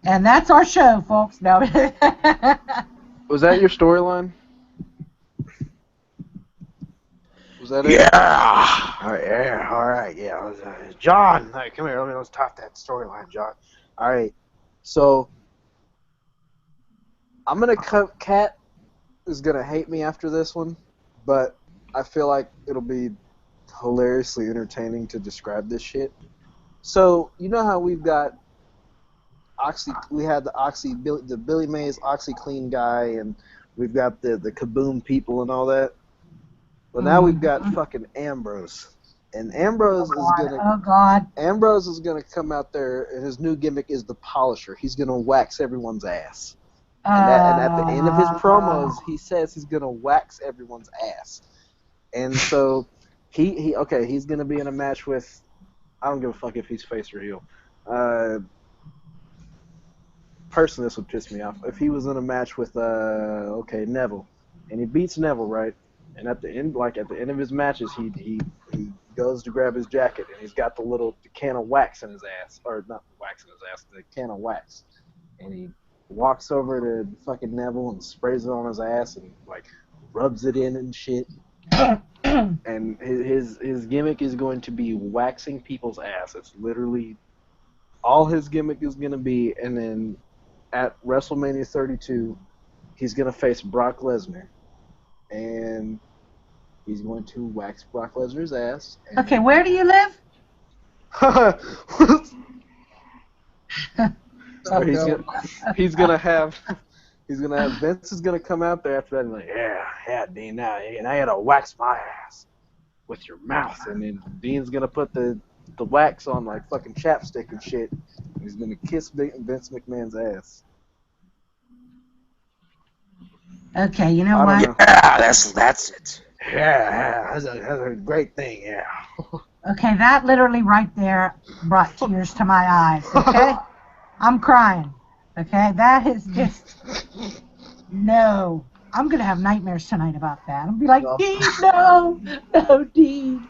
And that's our show, folks. No. Was that your storyline? Was that it? Yeah. All right. Yeah. John, hey, come here. Let's talk that storyline, John. All right. So I'm gonna Kat is gonna hate me after this one, but I feel like it'll be hilariously entertaining to describe this shit. So you know how we've got we had the Billy Mays OxyClean guy, and we've got the Kaboom people and all that. Well, now we've got fucking Ambrose, and Ambrose Ambrose is gonna come out there, and his new gimmick is the Polisher. He's gonna wax everyone's ass, and at the end of his promos, he says he's gonna wax everyone's ass, and so he's gonna be in a match with, I don't give a fuck if he's face or heel. Personally, this would piss me off if he was in a match with Neville, and he beats Neville, right? And at the end of his matches, he goes to grab his jacket, and he's got the can of wax in his ass, or not wax in his ass, the can of wax, and he walks over to fucking Neville and sprays it on his ass and like rubs it in and shit. And his gimmick is going to be waxing people's ass. It's literally all his gimmick is going to be. And then at WrestleMania 32, he's going to face Brock Lesnar, and he's going to wax Brock Lesnar's ass. Okay, where do you live? He's gonna have Vince is gonna come out there after that and like, yeah, Dean, now you gotta wax my ass with your mouth, and then Dean's gonna put the wax on like fucking chapstick and shit, and he's gonna kiss Vince McMahon's ass. Okay, you know what? Yeah, that's it. Yeah, that's a great thing. Yeah. Okay, that literally right there brought tears to my eyes. Okay, I'm crying. Okay, that is just no. I'm gonna have nightmares tonight about that. I'll be like, Dean, no, Dean.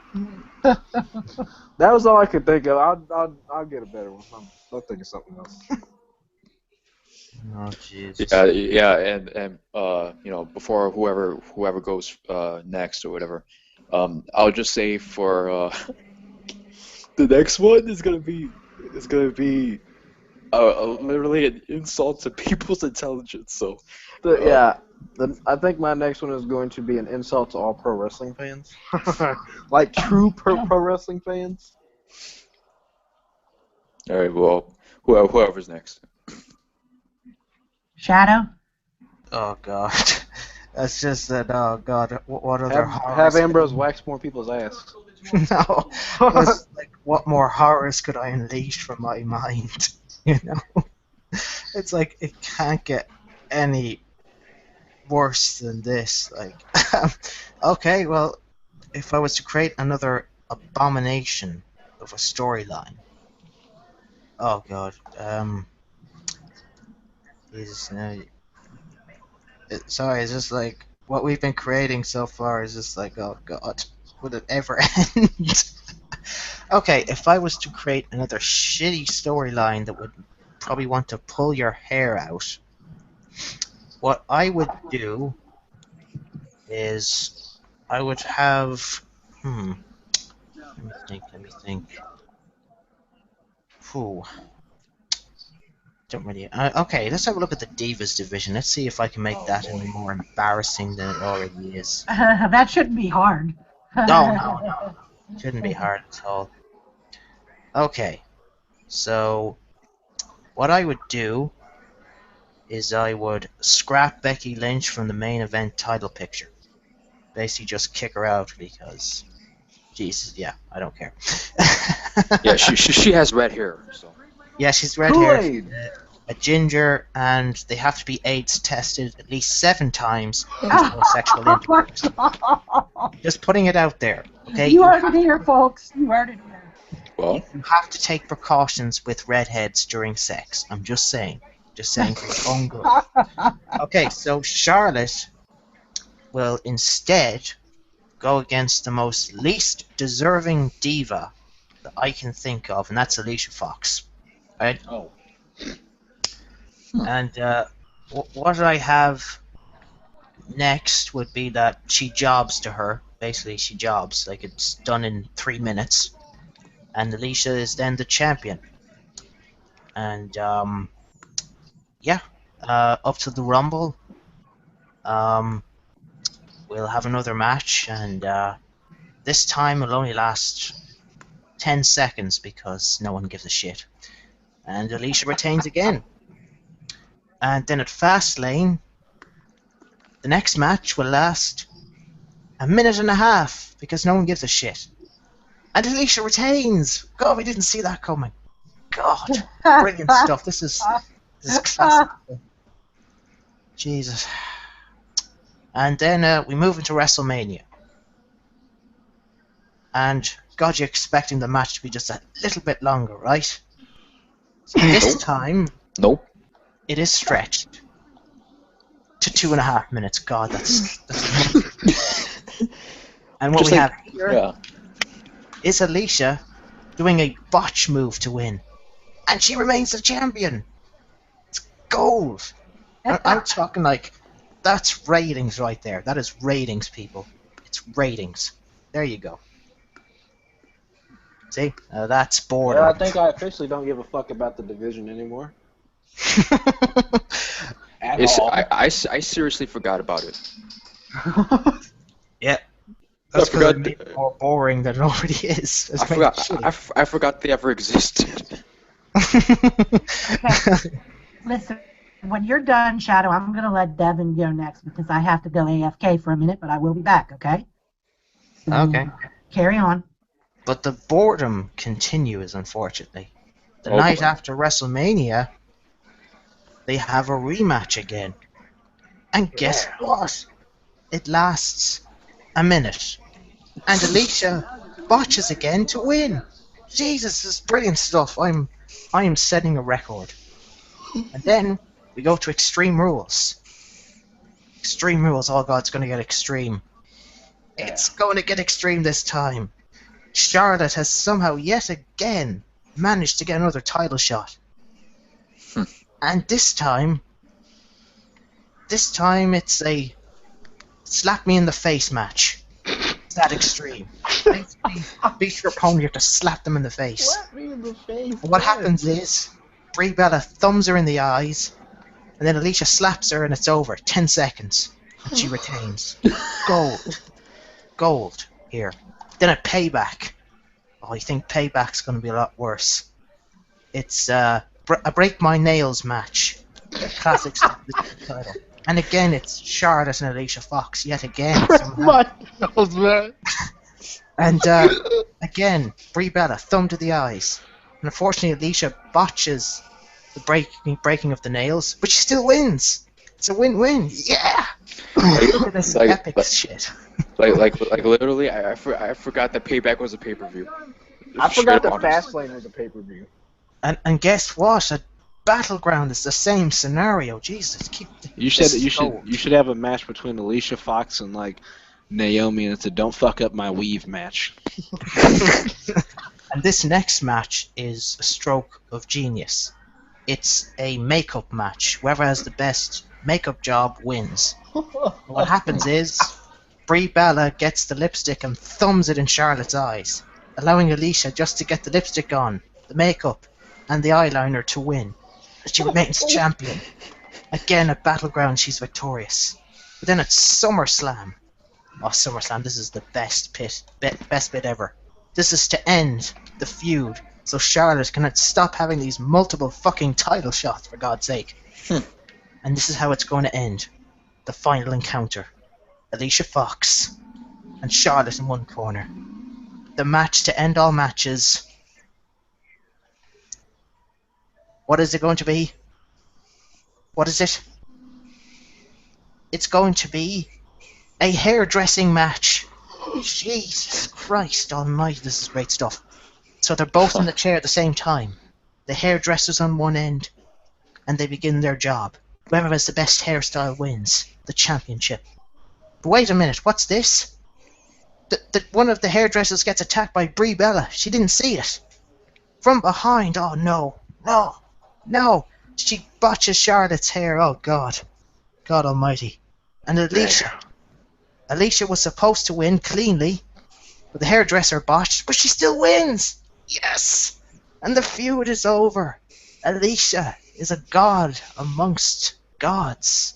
That was all I could think of. I'll get a better one. I'll think of something else. Oh Jesus. Yeah, and you know, before whoever goes next or whatever, I'll just say for the next one is gonna be literally an insult to people's intelligence. So I think my next one is going to be an insult to all pro wrestling fans, like true pro wrestling fans. all right, well, whoever's next. Shadow? Oh God. That's just that. Oh God. What other Have horrors? Ambrose wax more people's ass. No. It's like, what more horrors could I unleash from my mind? You know. It's like it can't get any worse than this. Like, okay, well, if I was to create another abomination of a storyline, oh God, Jesus, no, sorry, it's just like what we've been creating so far is just like, oh God, would it ever end? Okay, if I was to create another shitty storyline that would probably want to pull your hair out, what I would do is I would have. Let me think. Whew. Don't really. Okay, let's have a look at the Divas division. Let's see if I can make that any more embarrassing than it already is. That shouldn't be hard. No. Shouldn't be hard at all. Okay, so what I would do is I would scrap Becky Lynch from the main event title picture. Basically, just kick her out because, Jesus, yeah, I don't care. Yeah, she has red hair, so. Yeah, she's red hair, Kool-Aid. a ginger, and they have to be AIDS tested at least 7 times before sexual intercourse. Just putting it out there, okay? You heard it here, folks. You heard it here. Well, You have to take precautions with redheads during sex. I'm just saying. Just saying for your own good. Okay, so Charlotte will instead go against the most least deserving diva that I can think of, and that's Alicia Fox. Right? oh, And what I have next would be that she jobs to her. Basically, she jobs. Like, it's done in 3 minutes. And Alicia is then the champion. And, yeah. Up to the Rumble. We'll have another match. And this time it'll only last 10 seconds because no one gives a shit. And Alicia retains again. And then at Fastlane, the next match will last 1.5 minutes because no one gives a shit. And Alicia retains! God, we didn't see that coming. God, brilliant stuff. This is classic. Jesus. And then we move into WrestleMania. And God, you're expecting the match to be just a little bit longer, right? So this time, nope. it is stretched to 2.5 minutes. God, that's and what Just we like- have here Yeah. is Alicia doing a botch move to win, and she remains the champion. It's gold. I'm talking like that's ratings right there. That is ratings, people. It's ratings. There you go. See, that's boredom. Yeah, I think I officially don't give a fuck about the division anymore. At all. I seriously forgot about it. Yeah. That's because forgot it made it more boring than it already is. It's I forgot. I forgot they ever existed. Okay. Listen, when you're done, Shadow, I'm going to let Devin go next because I have to go AFK for a minute, but I will be back, okay? So Okay. Carry on. But the boredom continues, unfortunately. The Oh, night boy. after WrestleMania, they have a rematch again. And guess what? It lasts 1 minute. And Alicia botches again to win. Jesus, this is brilliant stuff. I am setting a record. And then we go to Extreme Rules. Extreme Rules, oh god, it's going to get extreme. It's going to get extreme this time. Charlotte has somehow yet again managed to get another title shot. And this time, this time it's a slap me in the face match. It's that extreme. Basically, beat your opponent, you have to slap them in the face. Slap me in the face. And what yes. happens is, Brie Bella thumbs her in the eyes, and then Alicia slaps her and it's over. 10 seconds. She retains. Gold. Gold here. Then a payback. Oh, I think payback's going to be a lot worse. It's a break my nails match. Classic stuff. Title. And again, it's Charlotte and Alicia Fox yet again. My nose, man. And again, Brie Bella, thumb to the eyes. And unfortunately, Alicia botches the breaking of the nails, but she still wins. It's a win-win. Yeah. Look at this epic shit. Like literally, I forgot that Payback was a pay-per-view. I forgot the honest. Fastlane was a pay-per-view. And guess what? A Battleground is the same scenario. Jesus, You should have a match between Alicia Fox and like Naomi, and it's a don't fuck up my weave match. And this next match is a stroke of genius. It's a makeup match. Whoever has the best makeup job wins. What happens is, Brie Bella gets the lipstick and thumbs it in Charlotte's eyes, allowing Alicia just to get the lipstick on, the makeup, and the eyeliner to win. She remains champion. Again at Battleground, she's victorious. But then at SummerSlam, SummerSlam, this is the best bit ever. This is to end the feud, so Charlotte can stop having these multiple fucking title shots, for God's sake. And this is how it's going to end. The final encounter. Alicia Fox and Charlotte in one corner. The match to end all matches. What is it going to be? What is it? It's going to be a hairdressing match. Jesus Christ almighty, this is great stuff. So they're both in the chair at the same time. The hairdresser's on one end, and they begin their job. Whoever has the best hairstyle wins the championship. But wait a minute, what's this? One of the hairdressers gets attacked by Brie Bella. She didn't see it. From behind, oh no. She botches Charlotte's hair, oh God. God almighty. And Alicia was supposed to win cleanly, but the hairdresser botched, but she still wins! Yes! And the feud is over. Alicia is a god amongst gods.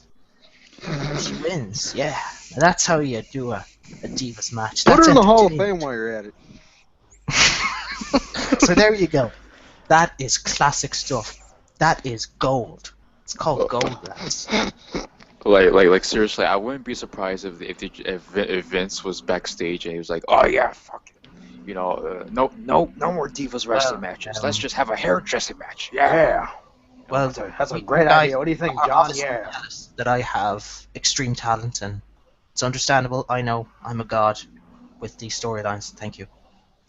She wins, yeah. And that's how you do a Divas match. Put That's her in the Hall of entertaining. Fame while you're at it. So there you go. That is classic stuff. That is gold. It's called gold, lads. Like seriously, I wouldn't be surprised if Vince was backstage and he was like, "Oh yeah, fuck it. You know, no more Divas wrestling matches. Let's just have a hairdressing match." Yeah. Well, That's a great idea. What do you think, John? obviously Yeah. jealous that I have extreme talent, and it's understandable. I know I'm a god with these storylines. Thank you.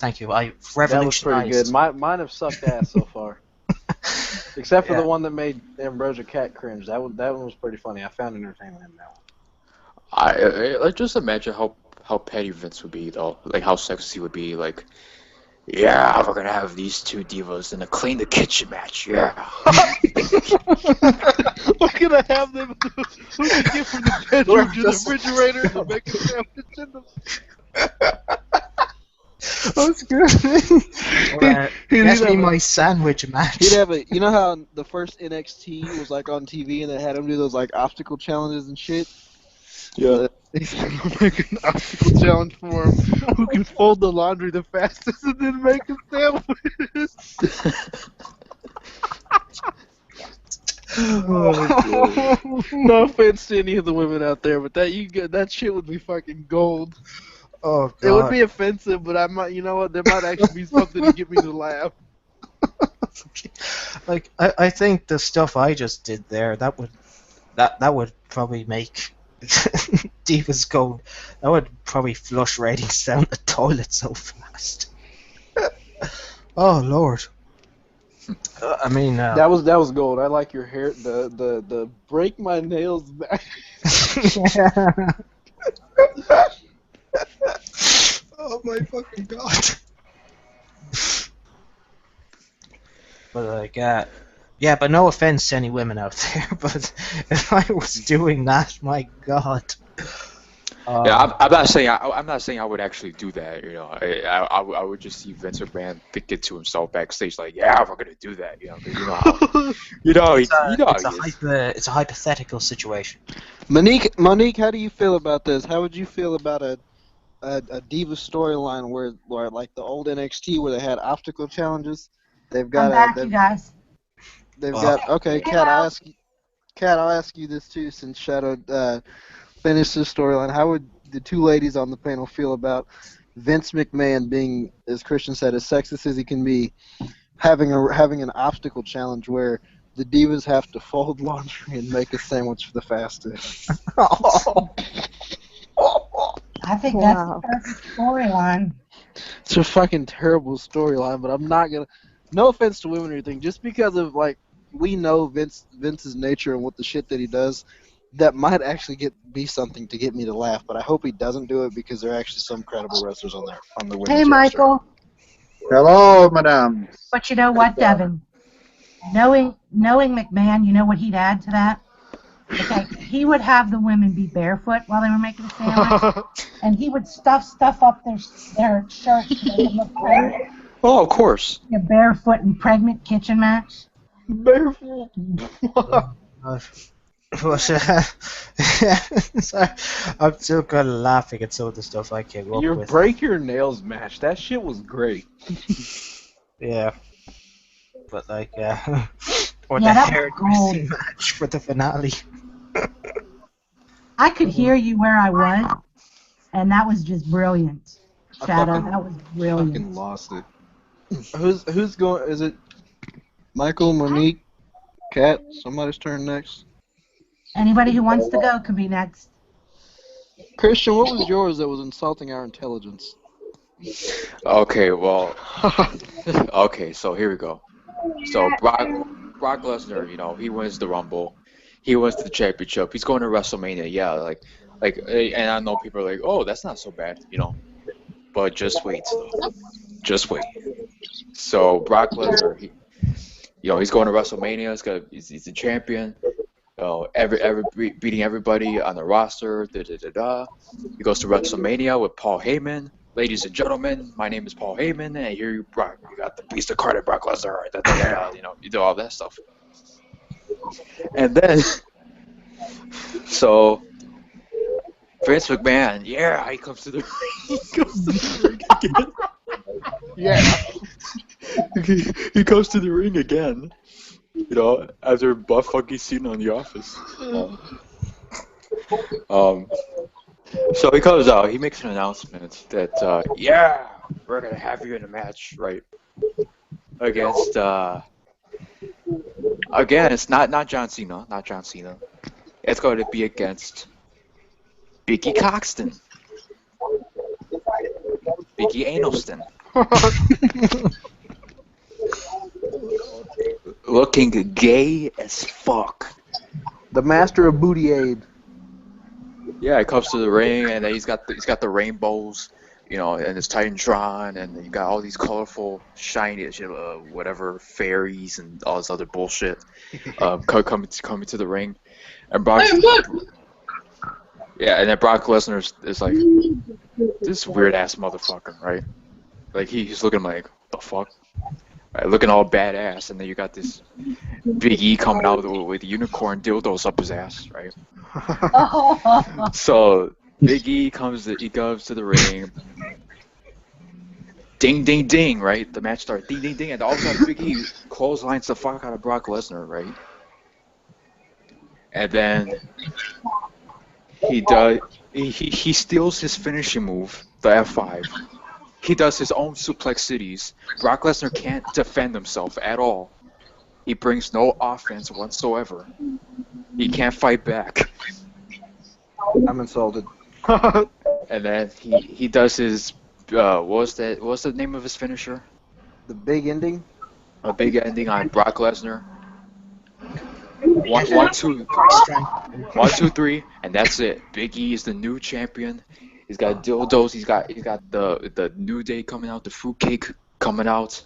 I revolutionized. That was pretty good. Mine have sucked ass so far. Except for the one that made Ambrosia Cat cringe. That one was pretty funny. I found entertainment in that one. I just imagine how petty Vince would be though. Like how sexy he would be. Like, yeah, we're gonna have these two divas in a clean the kitchen match. Yeah. We're gonna have them who can get from the bedroom to the refrigerator and make a sandwich in them. That's good. Get me my sandwich match. He'd have you know how the first NXT was like on TV and they had him do those like obstacle challenges and shit? Yeah. He's gonna make an obstacle challenge for him who can fold the laundry the fastest and then make a sandwich. No offense to any of the women out there, but that shit would be fucking gold. Oh, God. It would be offensive, but I might, you know what? There might actually be something to get me to laugh. Like I think the stuff I just did there, that would probably make Divas gold. That would probably flush ratings down the toilet so fast. Oh Lord. I mean, that was gold. I like your hair. The break my nails back. Oh my fucking God. But like, Yeah, but no offense to any women out there, but if I was doing that, my God. Yeah, I'm not saying I'm not saying I would actually do that. You know, I would just see Vince McMahon thinking to himself backstage like, yeah, we're gonna do that. You know, 'cause you know how he is. It's a hypothetical situation. Monique, how do you feel about this? How would you feel about a Diva storyline where like the old NXT where they had obstacle challenges? They've I'm got back, you guys. okay, Kat, I'll ask you this too since Shadow finished this storyline. How would the two ladies on the panel feel about Vince McMahon being, as Christian said, as sexist as he can be, having an obstacle challenge where the divas have to fold laundry and make a sandwich for the fastest? I think that's the perfect storyline. It's a fucking terrible storyline, but I'm not gonna. No offense to women or anything, just because of like we know Vince's nature and what the shit that he does, that might actually be something to get me to laugh. But I hope he doesn't do it because there are actually some credible wrestlers on the women's Hey, roster. Michael. Hello, madame. But you know what, Devin? Knowing McMahon, you know what he'd add to that? Okay, he would have the women be barefoot while they were making a sandwich, and he would stuff up their shirts to make them look pregnant. Oh, of course. A barefoot and pregnant kitchen match. Barefoot. Sorry, I'm still kind of laughing at some of the stuff I came up Your with. break your nails match. That shit was great. Yeah. But like, or Yeah, the that was hairdressing match for the finale. I could hear you where I was, and that was just brilliant. Shadow, that was brilliant. Fucking lost it. Who's going? Is it Michael, Monique, Kat? Somebody's turn next. Anybody who wants to go could be next. Christian, what was yours that was insulting our intelligence? Okay, well, okay, so here we go. So Brock Lesnar, you know, he wins the Rumble, he wins the championship, he's going to WrestleMania, yeah, and I know people are like, oh, that's not so bad, you know, but just wait, though, just wait. So Brock Lesnar, he's going to WrestleMania, he's the champion, beating everybody on the roster, He goes to WrestleMania with Paul Heyman. Ladies and gentlemen, my name is Paul Heyman, and here you got the Beast of Carter, Brock Lesnar, you do all that stuff. And then, so, Vince McMahon, yeah, he comes to the ring again. Yeah. He comes to the ring again, you know, after butt fucking scene on The Office. So he comes out, he makes an announcement that, yeah, we're going to have you in a match, right, against, again, it's not John Cena, It's going to be against Biggie Coxton. Biggie Anelston. Looking gay as fuck. The master of booty aid. Yeah, he comes to the ring, and then he's got the rainbows, you know, and his Titantron, and you got all these colorful, shiny, whatever, fairies and all this other bullshit, coming to the ring, and Brock. Yeah, and then Brock Lesnar is like this weird ass motherfucker, right? Like he's looking like the fuck, right? Looking all badass, and then you got this Big E coming out with unicorn dildos up his ass, right? So Big E goes to the ring. Ding ding ding, right? The match starts. Ding ding ding, and all of a sudden Big E clotheslines the fuck out of Brock Lesnar, right? And then he steals his finishing move, the F5. He does his own suplex cities. Brock Lesnar can't defend himself at all. He brings no offense whatsoever. He can't fight back. I'm insulted. And then he does his what's the name of his finisher? The big ending? A big ending on Brock Lesnar. 1, 2, 3, and that's it. Big E is the new champion. He's got dildos. He's got the New Day coming out, the fruitcake coming out.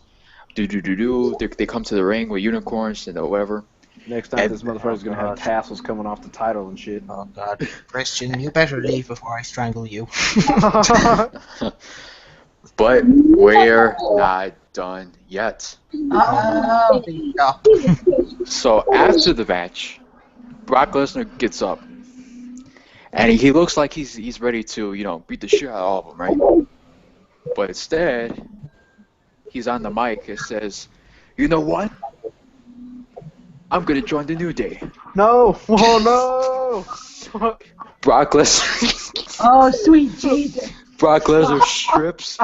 They come to the ring with unicorns and whatever. Next time, And- this motherfucker's gonna have tassels coming off the title and shit. Oh God, Christian, you better leave before I strangle you. But we're not done yet. Uh-oh. Yeah. So after the match, Brock Lesnar gets up, and he looks like he's ready to beat the shit out of all of them, right? But instead, he's on the mic and says, "You know what? I'm gonna join the New Day." No! Oh no! Brock Lesnar. Oh, sweet Jesus. Brock Lesnar strips.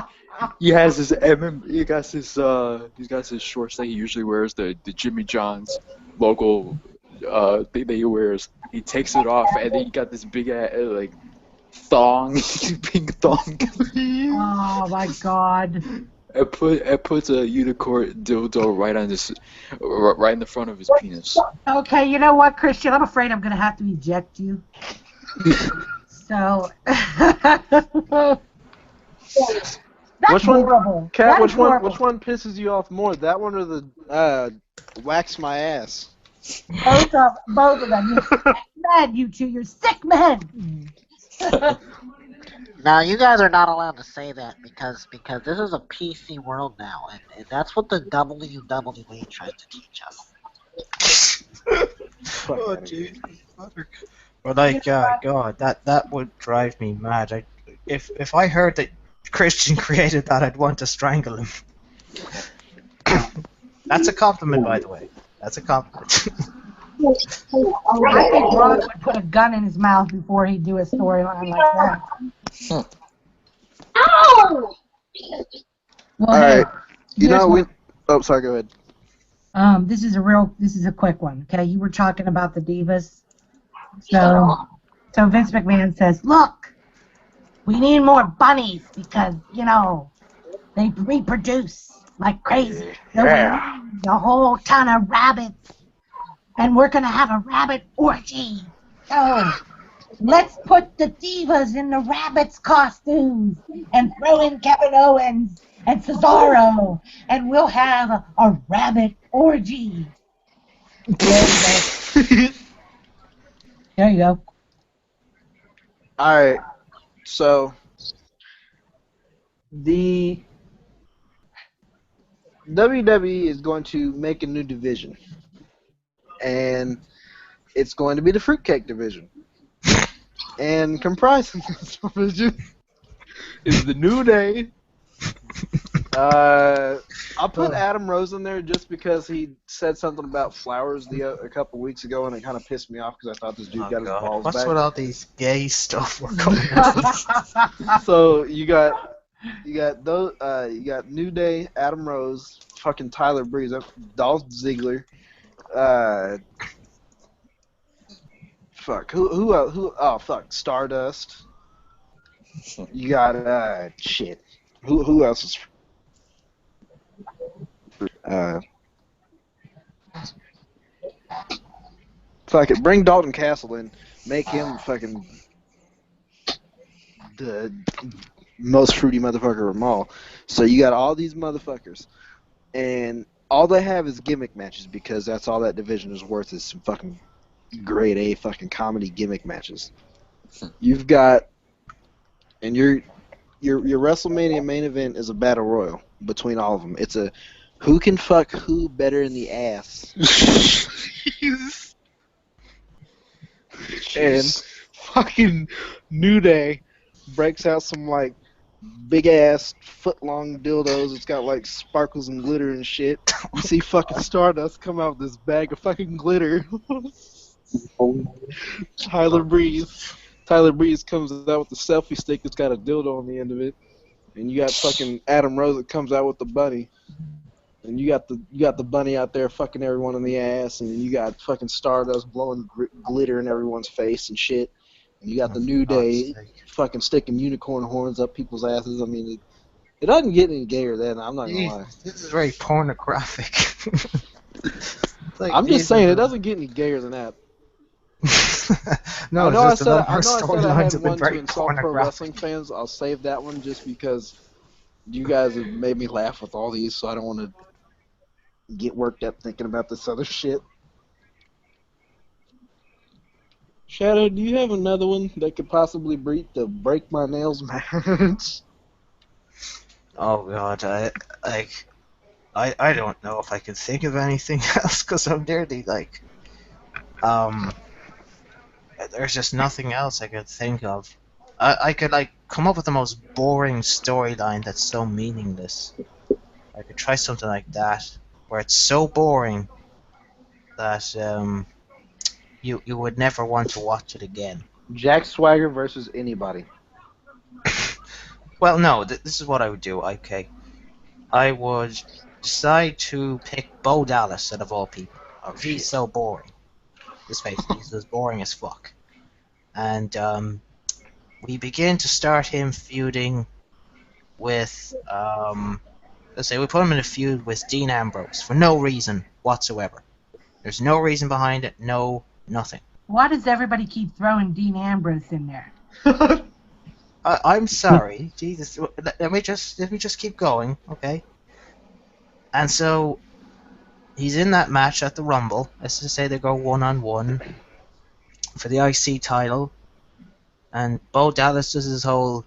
He has his he got his shorts that he usually wears, the Jimmy John's logo thing that he wears. He takes it off, and then he got this big ass thong, pink thong. Oh my God. It puts a unicorn dildo right in the front of his penis. Okay, you know what, Christian? I'm afraid I'm going to have to eject you. So. That's Which one- horrible. Cat, That which is one? horrible. Which one pisses you off more? That one or the wax my ass? Both of them. You're sick men, you two. You're sick men. Now you guys are not allowed to say that because this is a PC world now, and that's what the WWE tries to teach us. Oh Jesus. But like, God, that would drive me mad. If I heard that Christian created that, I'd want to strangle him. That's a compliment, by the way. That's a compliment. I think Brock would put a gun in his mouth before he'd do a storyline like that. Ow! Well, All hey, right. You here's know one. Oh, sorry. Go ahead. This is a quick one. Okay, you were talking about the divas. So Vince McMahon says, "Look, we need more bunnies because they reproduce like crazy. So we need a whole ton of rabbits, and we're gonna have a rabbit orgy. So let's put the divas in the rabbits' costumes and throw in Kevin Owens and Cesaro, and we'll have a rabbit orgy." There you go. There you go. All right. So the WWE is going to make a new division, and it's going to be the fruitcake division. And comprising this division is the New Day. I'll put Adam Rose in there just because he said something about flowers a couple weeks ago, and it kind of pissed me off because I thought this dude got his balls What's back. with all these gay stuff we're coming with? So you got New Day, Adam Rose, fucking Tyler Breeze, Dolph Ziggler, Stardust. You got shit. Who else is fuck it, bring Dalton Castle in, make him fucking the most fruity motherfucker of them all. So you got all these motherfuckers, and all they have is gimmick matches because that's all that division is worth is some fucking grade A fucking comedy gimmick matches. You've got, and your WrestleMania main event is a battle royal between all of them. It's a who can fuck who better in the ass. And fucking New Day breaks out some like big ass foot long dildos. It's got like sparkles and glitter and shit. You see fucking Stardust come out with this bag of fucking glitter. Tyler Breeze comes out with the selfie stick that's got a dildo on the end of it. And you got fucking Adam Rose that comes out with the bunny. And you got the bunny out there fucking everyone in the ass, and you got fucking Stardust blowing glitter in everyone's face and shit. And you got the New Day fucking sticking unicorn horns up people's asses. I mean, it doesn't get any gayer than I'm not gonna lie. This is very pornographic. I'm just saying it doesn't get any gayer than that. No, I it's just know our I said I storylines had have been one to very insult pro pornographic. wrestling fans. I'll save that one just because you guys have made me laugh with all these, so I don't want to get worked up thinking about this other shit. Shadow, do you have another one that could possibly beat the break my nails match? Oh god, I don't know if I can think of anything else because I'm nearly like um. There's just nothing else I could think of. I could like come up with the most boring storyline that's so meaningless. I could try something like that, where it's so boring that you would never want to watch it again. Jack Swagger versus anybody. Well, no, this is what I would do. Okay, I would decide to pick Bo Dallas out of all people. Oh He's shit. so boring. Let's face it, he's as boring as fuck. And we begin to start him feuding with let's say we put him in a feud with Dean Ambrose for no reason whatsoever. There's no reason behind it, nothing. Why does everybody keep throwing Dean Ambrose in there? I'm sorry, Jesus. Let me just keep going, okay? And so he's in that match at the Rumble. Let's just say they go 1-on-1 for the IC title, and Bo Dallas does his whole,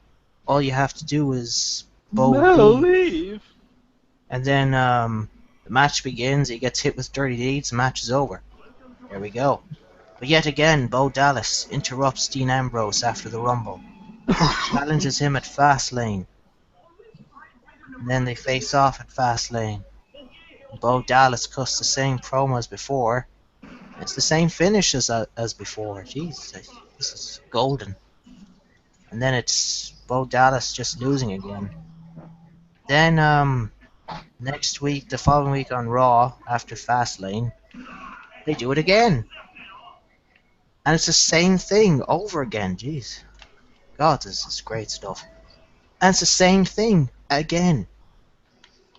all you have to do is Bo leave. And then the match begins. He gets hit with dirty deeds. The match is over. There we go. But yet again, Bo Dallas interrupts Dean Ambrose after the Rumble. Challenges him at Fastlane. And then they face off at Fastlane. Bo Dallas cuts the same promo as before. It's the same finish as before. Jeez, this is golden. And then it's Bo Dallas just losing again. Then next week, the following week on Raw, after Fastlane, they do it again. And it's the same thing over again. Jeez. God, this is great stuff. And it's the same thing again.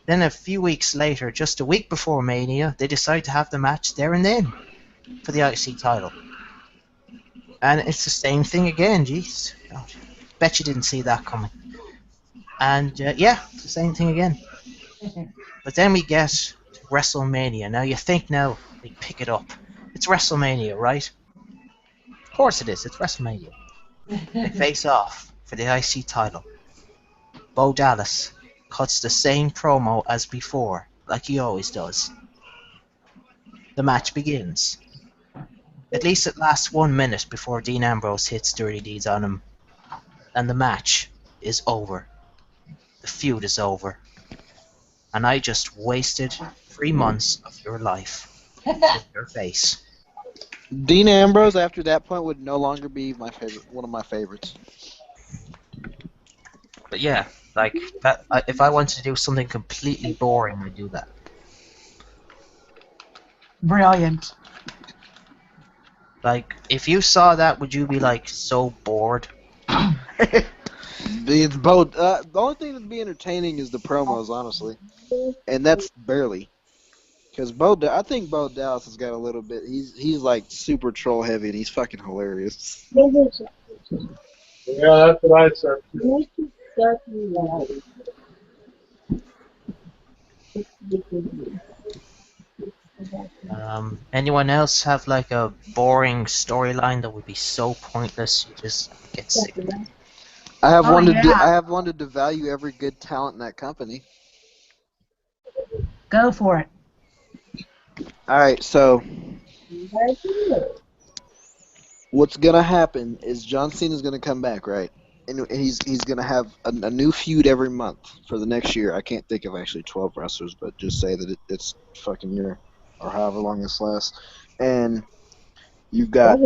Then a few weeks later, just a week before Mania, they decide to have the match there and then for the IC title. And it's the same thing again. Jeez. God. Bet you didn't see that coming. And yeah, it's the same thing again. But then we get to WrestleMania. Now you think now they pick it up. It's WrestleMania, right? Of course it is. It's WrestleMania. They face off for the IC title. Bo Dallas cuts the same promo as before, like he always does. The match begins. At least it lasts 1 minute before Dean Ambrose hits dirty deeds on him. And the match is over. The feud is over. And I just wasted 3 months of your life with your face. Dean Ambrose after that point would no longer be my favorite, one of my favorites. But yeah, like that, if I wanted to do something completely boring, I'd do that. Brilliant. Like, if you saw that, would you be like so bored? It's both. The only thing that'd be entertaining is the promos, honestly, and that's barely. Because I think Bo Dallas has got a little bit. He's like super troll heavy, and he's fucking hilarious. Yeah, that's what I said. Anyone else have like a boring storyline that would be so pointless you just get sick of it? I have Oh, wanted to. yeah. I have wanted to value every good talent in that company. Go for it. All right, so what's gonna happen is John Cena's gonna come back, right? And he's gonna have a new feud every month for the next year. I can't think of actually 12 wrestlers, but just say that it's fucking year or however long this lasts. And you've got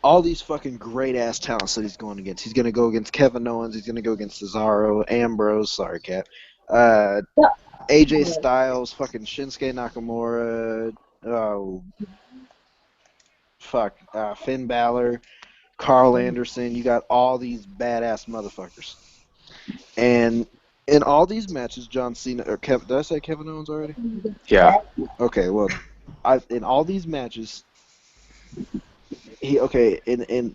all these fucking great ass talents that he's going against. He's gonna go against Kevin Owens. He's gonna go against Cesaro, Ambrose. Sorry, Cat. AJ Styles, fucking Shinsuke Nakamura. Oh, fuck. Finn Balor, Carl Anderson. You got all these badass motherfuckers. And in all these matches, John Cena or Kevin. Did I say Kevin Owens already? Yeah. Okay, well, in all these matches, in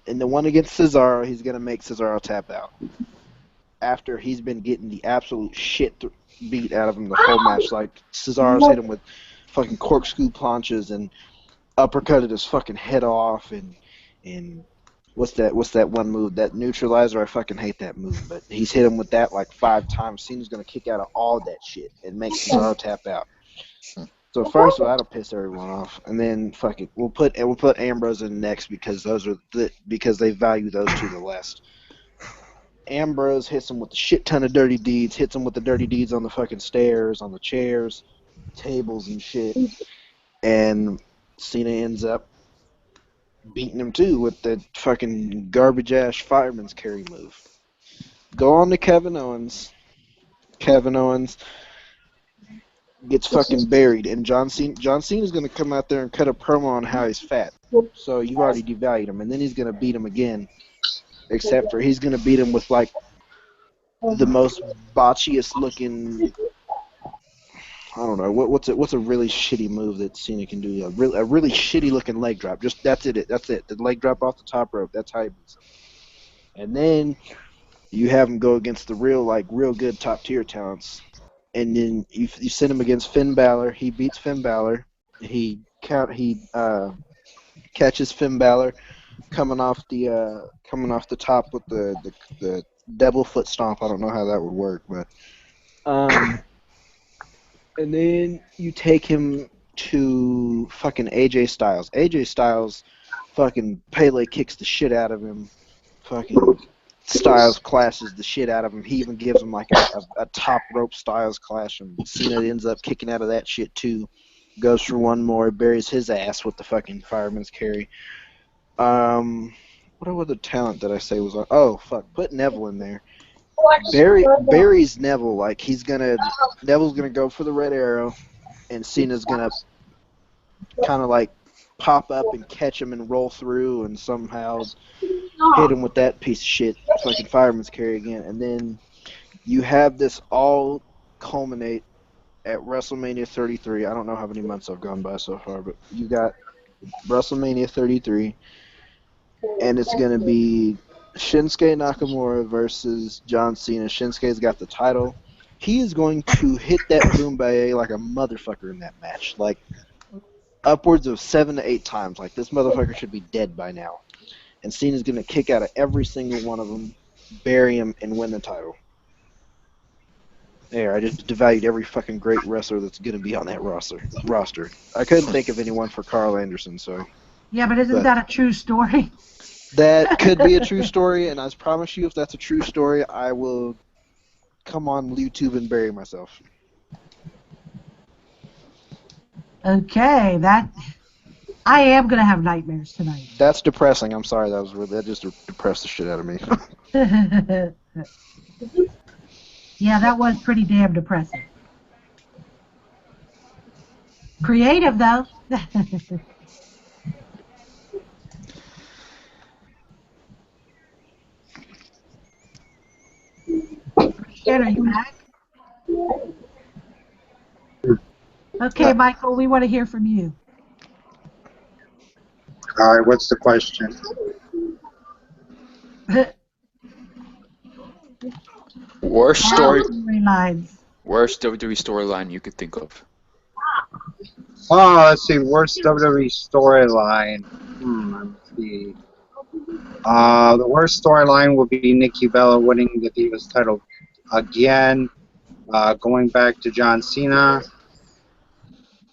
the one against Cesaro, he's gonna make Cesaro tap out after he's been getting the absolute shit beat out of him the whole match. Like Cesaro's hit him with fucking corkscrew planches and uppercutted his fucking head off and what's that one move, that neutralizer? I fucking hate that move, but he's hit him with that like 5 times. Cena's gonna kick out of all that shit and make Cesaro tap out. So first of all, that'll piss everyone off, and then fuck it, we'll put Ambrose in next because because they value those two the less. Ambrose hits him with a shit ton of dirty deeds, hits him with the dirty deeds on the fucking stairs, on the chairs, tables and shit, and Cena ends up beating him too with the fucking garbage ass fireman's carry move. Go on to Kevin Owens. Kevin Owens gets fucking buried, and John Cena's gonna come out there and cut a promo on how he's fat. So you've already devalued him, and then he's gonna beat him again. Except for he's gonna beat him with like the most botchiest looking. I don't know what's a really shitty move that Cena can do. A really shitty looking leg drop. Just that's it. The leg drop off the top rope. That's how he beats him. And then you have him go against the real good top tier talents. And then you send him against Finn Balor. He beats Finn Balor. He catches Finn Balor coming off the top with the devil foot stomp. I don't know how that would work, but and then you take him to fucking AJ Styles. AJ Styles fucking Pele kicks the shit out of him. Fucking Styles clashes the shit out of him. He even gives him like a top rope Styles clash, and Cena ends up kicking out of that shit too. Goes for one more, buries his ass with the fucking fireman's carry. What other talent did I say was on? Oh fuck, put Neville in there. Buries Neville like Neville's gonna go for the red arrow, and Cena's gonna kind of like pop up and catch him and roll through and somehow hit him with that piece of shit fucking fireman's carry again, and then you have this all culminate at WrestleMania 33. I don't know how many months I've gone by so far, but you got WrestleMania 33, and it's going to be Shinsuke Nakamura versus John Cena. Shinsuke's got the title. He is going to hit that Boombaye like a motherfucker in that match, like upwards of 7 to 8 times. Like, this motherfucker should be dead by now. And Cena's going to kick out of every single one of them, bury him, and win the title. There, I just devalued every fucking great wrestler that's going to be on that roster. I couldn't think of anyone for Carl Anderson, so... Yeah, but isn't that a true story? That could be a true story, and I promise you, if that's a true story, I will come on YouTube and bury myself. Okay, I am gonna have nightmares tonight. That's depressing. I'm sorry, that just depressed the shit out of me. Yeah, that was pretty damn depressing. Creative though. Ken, are you back? Okay, Michael, we want to hear from you. All right, what's the question? Worst storylines. Worst WWE storyline you could think of. Oh, let's see. Worst WWE storyline. Let's see. The worst storyline will be Nikki Bella winning the Divas title again. Going back to John Cena.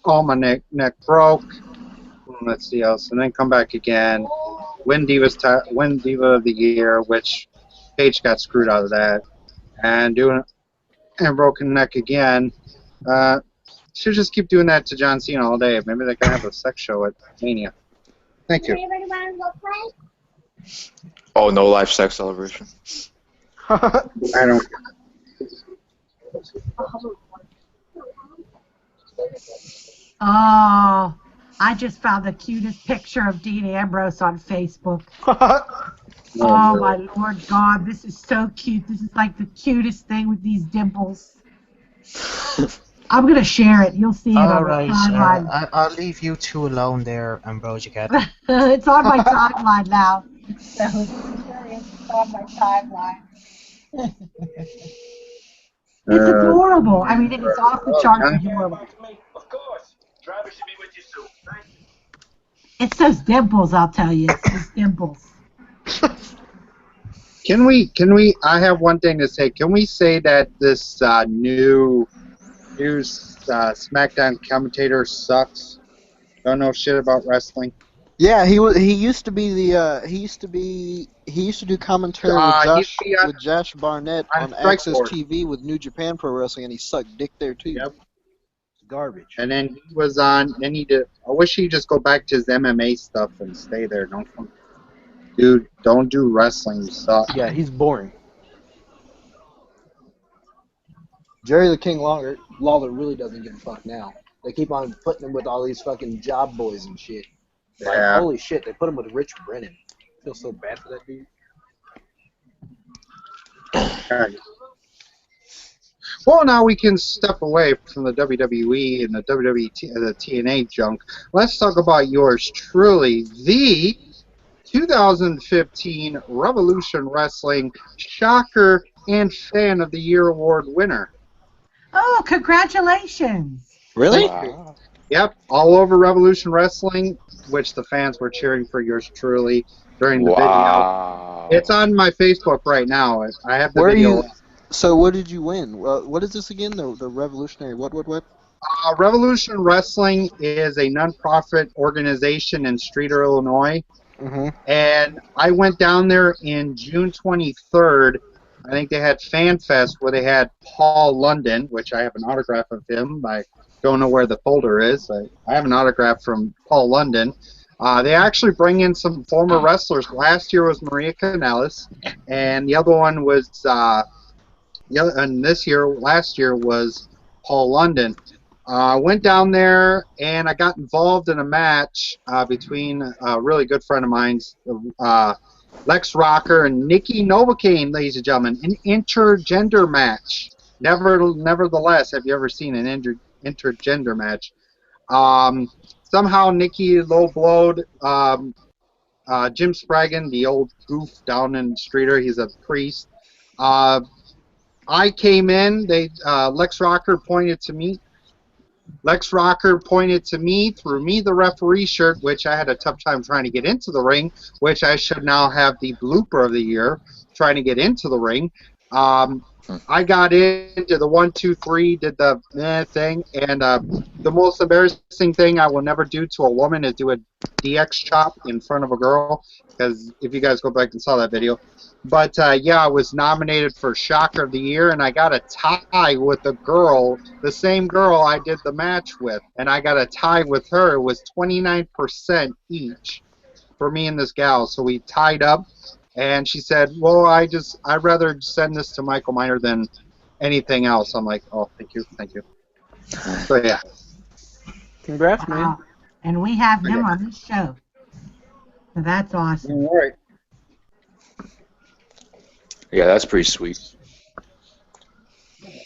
Oh, my neck broke. Let's see else, and then come back again. Win Diva of the Year, which Paige got screwed out of that, and broken neck again. Should just keep doing that to John Cena all day. Maybe they can have a sex show at Mania. Thank you. Oh, no live sex celebration. I don't. Oh, I just found the cutest picture of Dean Ambrose on Facebook. Oh my Lord God, this is so cute. This is like the cutest thing with these dimples. I'm gonna share it. You'll see it on my timeline. I'll leave you two alone there, Ambrosia Cat. It's on my timeline now. So it's on my timeline. It's adorable. I mean, it is off the charts adorable. Of course. It's those dimples, I'll tell you. It's those dimples. Can we? I have one thing to say. Can we say that this new SmackDown commentator sucks? Don't know shit about wrestling. Yeah, he used to be the he used to do commentary with He'd be Josh Barnett on on Access Strikeforce. TV with New Japan Pro Wrestling, and he sucked dick there too. Yep. Garbage. And then he was on. Then he did. I wish he'd just go back to his MMA stuff and stay there. Dude, don't do wrestling. You suck. Yeah, he's boring. Jerry the King Lawler really doesn't give a fuck now. They keep on putting him with all these fucking job boys and shit. Like, Yeah. holy shit, they put him with Rich Brennan. I feel so bad for that dude. Well, now we can step away from the WWE and the the TNA junk. Let's talk about yours truly, the 2015 Revolution Wrestling Shocker and Fan of the Year Award winner. Oh, congratulations. Really? Wow. Yep, all over Revolution Wrestling, which the fans were cheering for yours truly during the video. Wow. It's on my Facebook right now. I have the Where are video. you? So what did you win? What is this again? The Revolutionary what? Revolution Wrestling is a nonprofit organization in Streator, Illinois. Mm-hmm. And I went down there in June 23rd. I think they had Fan Fest where they had Paul London, which I have an autograph of him. I don't know where the folder is. I have an autograph from Paul London. They actually bring in some former wrestlers. Last year was Maria Kanellis, and the other one was and last year was Paul London. Went down there and I got involved in a match between a really good friend of mine's, Lex Rocker and Nikki Novocaine, ladies and gentlemen, an intergender match. Nevertheless, have you ever seen an intergender match? Somehow Nikki low-blowed Jim Spraggan, the old goof down in Streator. He's a priest. I came in. Lex Rocker pointed to me. Lex Rocker pointed to me, threw me the referee shirt, which I had a tough time trying to get into the ring, which I should now have the blooper of the year, trying to get into the ring. I got into the 1, 2, 3, did the thing, and the most embarrassing thing I will never do to a woman is do a DX chop in front of a girl, because if you guys go back and saw that video. But, yeah, I was nominated for Shocker of the Year, and I got a tie with a girl, the same girl I did the match with, and I got a tie with her. It was 29% each for me and this gal, so we tied up, and she said, well, I'd rather send this to Michael Miner than anything else. I'm like, oh, thank you. So, yeah. Congrats, man. Wow. And we have him on this show. So that's awesome. All right. Yeah, that's pretty sweet.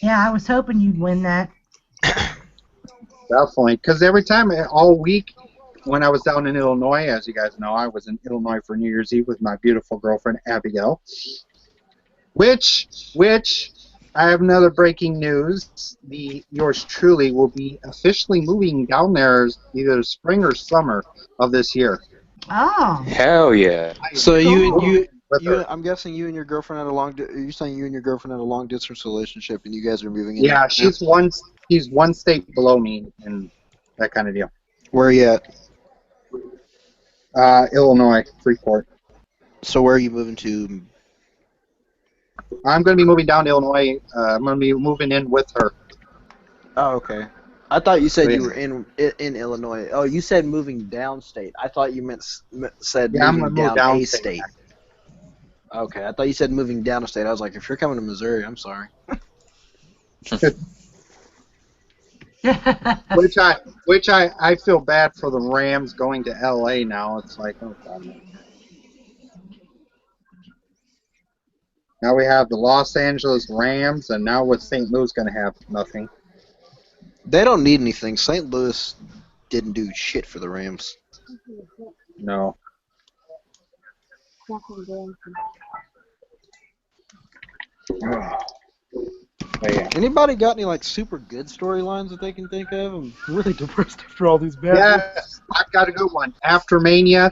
Yeah, I was hoping you'd win that. Definitely, because every time, all week, when I was down in Illinois, as you guys know, I was in Illinois for New Year's Eve with my beautiful girlfriend, Abigail. Which, I have another breaking news. Yours truly will be officially moving down there either spring or summer of this year. Oh. Hell yeah. So With her. I'm guessing you and your girlfriend had a long. You're saying you and your girlfriend had a long distance relationship, and you guys are moving in. Yeah, she's one state below me, and that kind of deal. Where are you at? Illinois, Freeport. So where are you moving to? I'm going to be moving down to Illinois. I'm going to be moving in with her. Oh, okay. I thought you said Yeah. you were in Illinois. Oh, you said moving downstate. I thought you said Yeah, I'm moving gonna move down a downstate. state. Okay, I thought you said moving down a state. I was like, if you're coming to Missouri, I'm sorry. Which I feel bad for the Rams going to LA now. It's like, oh God. Now we have the Los Angeles Rams, and now what's St. Louis going to have? Nothing. They don't need anything. St. Louis didn't do shit for the Rams. No. But yeah. Anybody got any like super good storylines that they can think of? I'm really depressed after all these bad ones. Yes, I've got a good one. After Mania,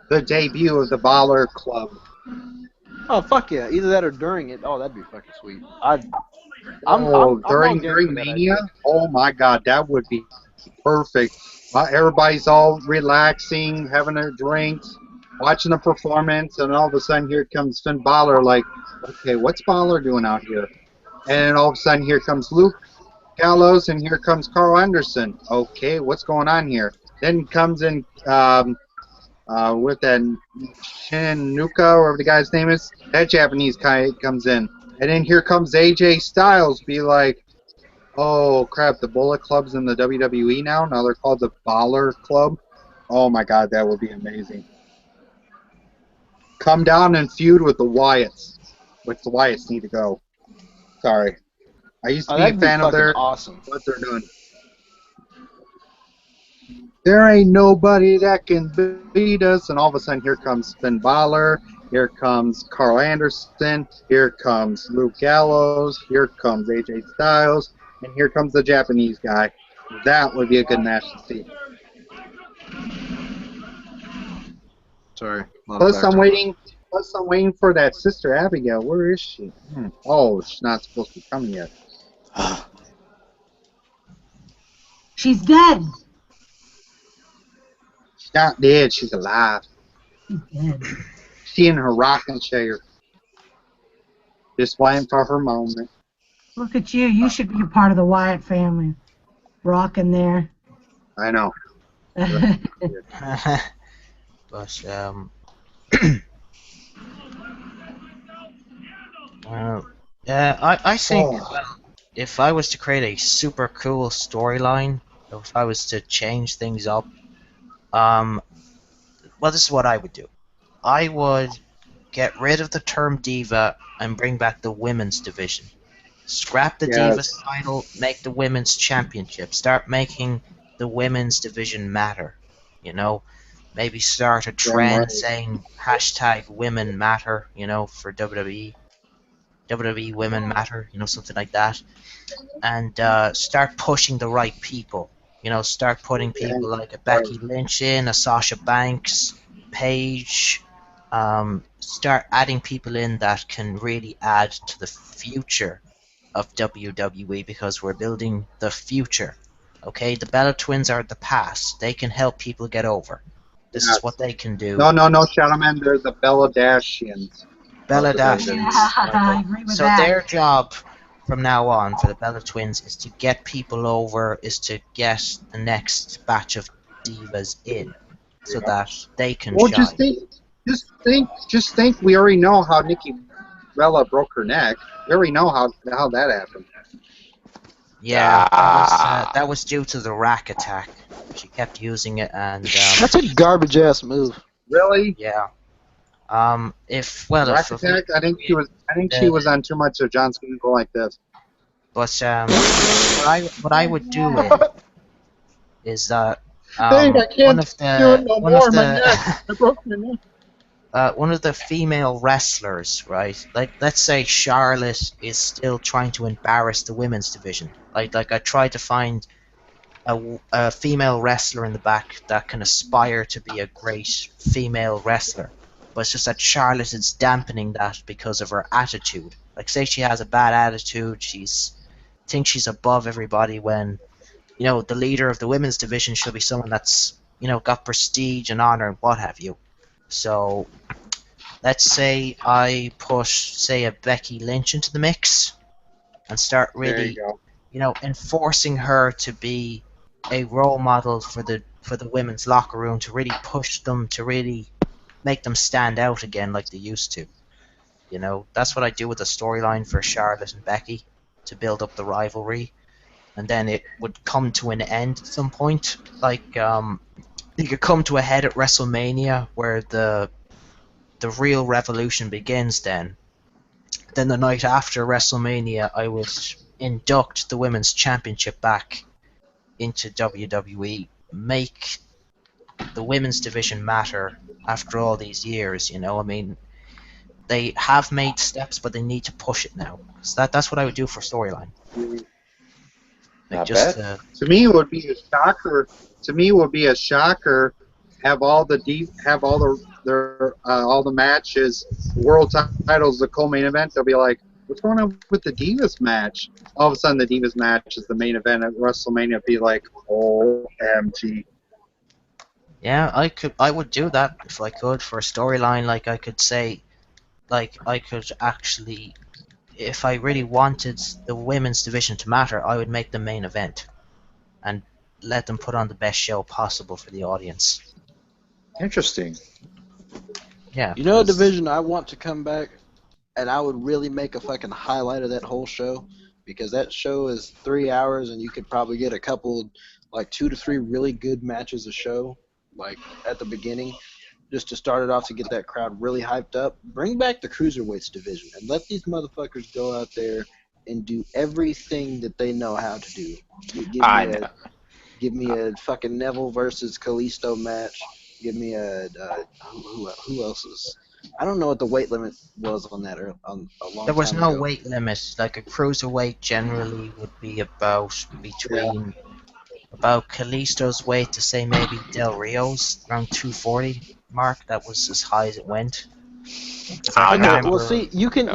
the debut of the Baller Club. Oh fuck yeah! Either that or during it. Oh, that'd be fucking sweet. I'm During on game for that Mania? idea. Oh my God, that would be perfect. Everybody's all relaxing, having their drinks, watching the performance, and all of a sudden here comes Finn Balor. Like, okay, what's Balor doing out here? And then all of a sudden here comes Luke Gallows, and here comes Carl Anderson. Okay, what's going on here? Then comes in with that Shinuka, or whatever the guy's name is. That Japanese guy comes in, and then here comes AJ Styles. Be like, oh crap, the Bullet Club's in the WWE now. Now they're called the Baller Club. Oh my God, that would be amazing. Come down and feud with the Wyatts, which the Wyatts need to go. Sorry, I used to be a That'd be fan of fucking theirs. awesome. What they're doing. There ain't nobody that can beat us. And all of a sudden, here comes Finn Balor. Here comes Carl Anderson. Here comes Luke Gallows. Here comes AJ Styles. And here comes the Japanese guy. That would be a good match to see. Sorry. Plus, I'm waiting for that Sister Abigail. Where is she? Oh, she's not supposed to be coming yet. She's dead. She's not dead. She's alive. She's dead. She in her rocking chair. Just waiting for her moment. Look at you. You should be a part of the Wyatt family. Rocking there. I know. But I think if I was to create a super cool storyline, if I was to change things up, well, this is what I would do. I would get rid of the term diva and bring back the women's division. Scrap the Divas title, make the women's championship. Start making the women's division matter. You know, maybe start a trend saying hashtag women matter, you know, for WWE. WWE women matter, you know, something like that. And start pushing the right people. You know, start putting people like a Becky Lynch in, a Sasha Banks, Paige. Start adding people in that can really add to the future of WWE, because we're building the future. Okay, the Bella Twins are the past. They can help people get over. This is what they can do. No, Shadow-Man, they're the Belladashians. Bella Dashians. Yeah, I agree with So that. their job from now on for the Bella Twins is to get people over, is to get the next batch of divas in, so that they can shine. Just think. We already know how Nikki Bella broke her neck. We already know how that happened. Yeah, that was due to the rack attack. She kept using it, and that's a garbage ass move. Really? Yeah. Rack attack? I think she was on too much of John Cena go like this. But what I would do is that one of the female wrestlers, right? Like, let's say Charlotte is still trying to embarrass the women's division. Like I tried to find a female wrestler in the back that can aspire to be a great female wrestler, but it's just that Charlotte is dampening that because of her attitude. Like, say she has a bad attitude, thinks she's above everybody, when, you know, the leader of the women's division should be someone that's, you know, got prestige and honor and what have you. So let's say I push, say, a Becky Lynch into the mix and start really, you know, enforcing her to be a role model for the women's locker room, to really push them, to really make them stand out again like they used to. You know, that's what I do with the storyline for Charlotte and Becky, to build up the rivalry, and then it would come to an end at some point. Like, you could come to a head at WrestleMania where the real revolution begins then. Then the night after WrestleMania, I would induct the Women's Championship back into WWE, make the women's division matter after all these years, you know. I mean, they have made steps, but they need to push it now. So that's what I would do for storyline. Like Not just bad. To me, it would be a shocker. To me, it would be a shocker. Have all the all the matches, the world titles, the co-main event. They'll be like, "What's going on with the Divas match?" All of a sudden, the Divas match is the main event at WrestleMania. Be like, "OMG!" yeah, I would do that if I could for a storyline. Like I could say, like I could actually, if I really wanted the women's division to matter, I would make the main event and let them put on the best show possible for the audience. Interesting. Yeah, You know a 'cause- division I want to come back, and I would really make a fucking highlight of that whole show, because that show is 3 hours, and you could probably get a couple, like 2 to 3 really good matches a show, like at the beginning, just to start it off to get that crowd really hyped up. Bring back the cruiserweights division and let these motherfuckers go out there and do everything that they know how to do. I know. Give me a fucking Neville versus Kalisto match. Give me a who else is? I don't know what the weight limit was on that on a long there was time no ago. weight limit. Like a cruiserweight generally would be about between about Kalisto's weight to say maybe Del Rio's around 240 mark. That was as high as it went. 'Cause I Oh, Okay, no. well, remember see, you can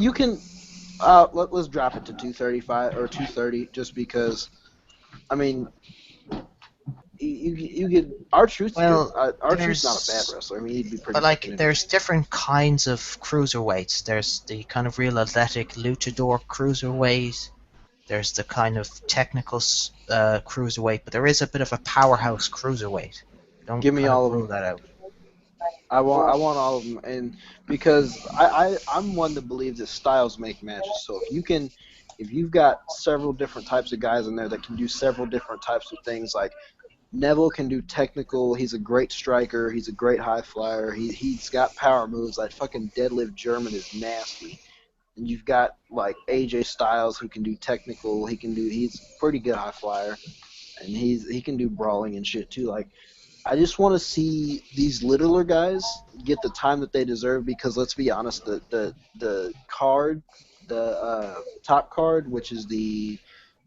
let's drop it to 235 or 230, just because. I mean, you get R-Truth's good. well, R-Truth's not a bad there's wrestler. I mean, he'd be pretty but like fucking there's entertaining. different kinds of cruiserweights. There's the kind of real athletic luchador cruiserweight. There's the kind of technical cruiserweight, but there is a bit of a powerhouse cruiserweight. Don't Give me kind of all of rule them. that out. I want all of them, and because I'm one that believes that styles make matches. So if you've got several different types of guys in there that can do several different types of things, like Neville can do technical. He's a great striker. He's a great high flyer. He's got power moves. That fucking deadlift German is nasty. And you've got like AJ Styles who can do technical. He's a pretty good high flyer, and he can do brawling and shit too. Like, I just want to see these littler guys get the time that they deserve, because let's be honest, the card, the top card, which is the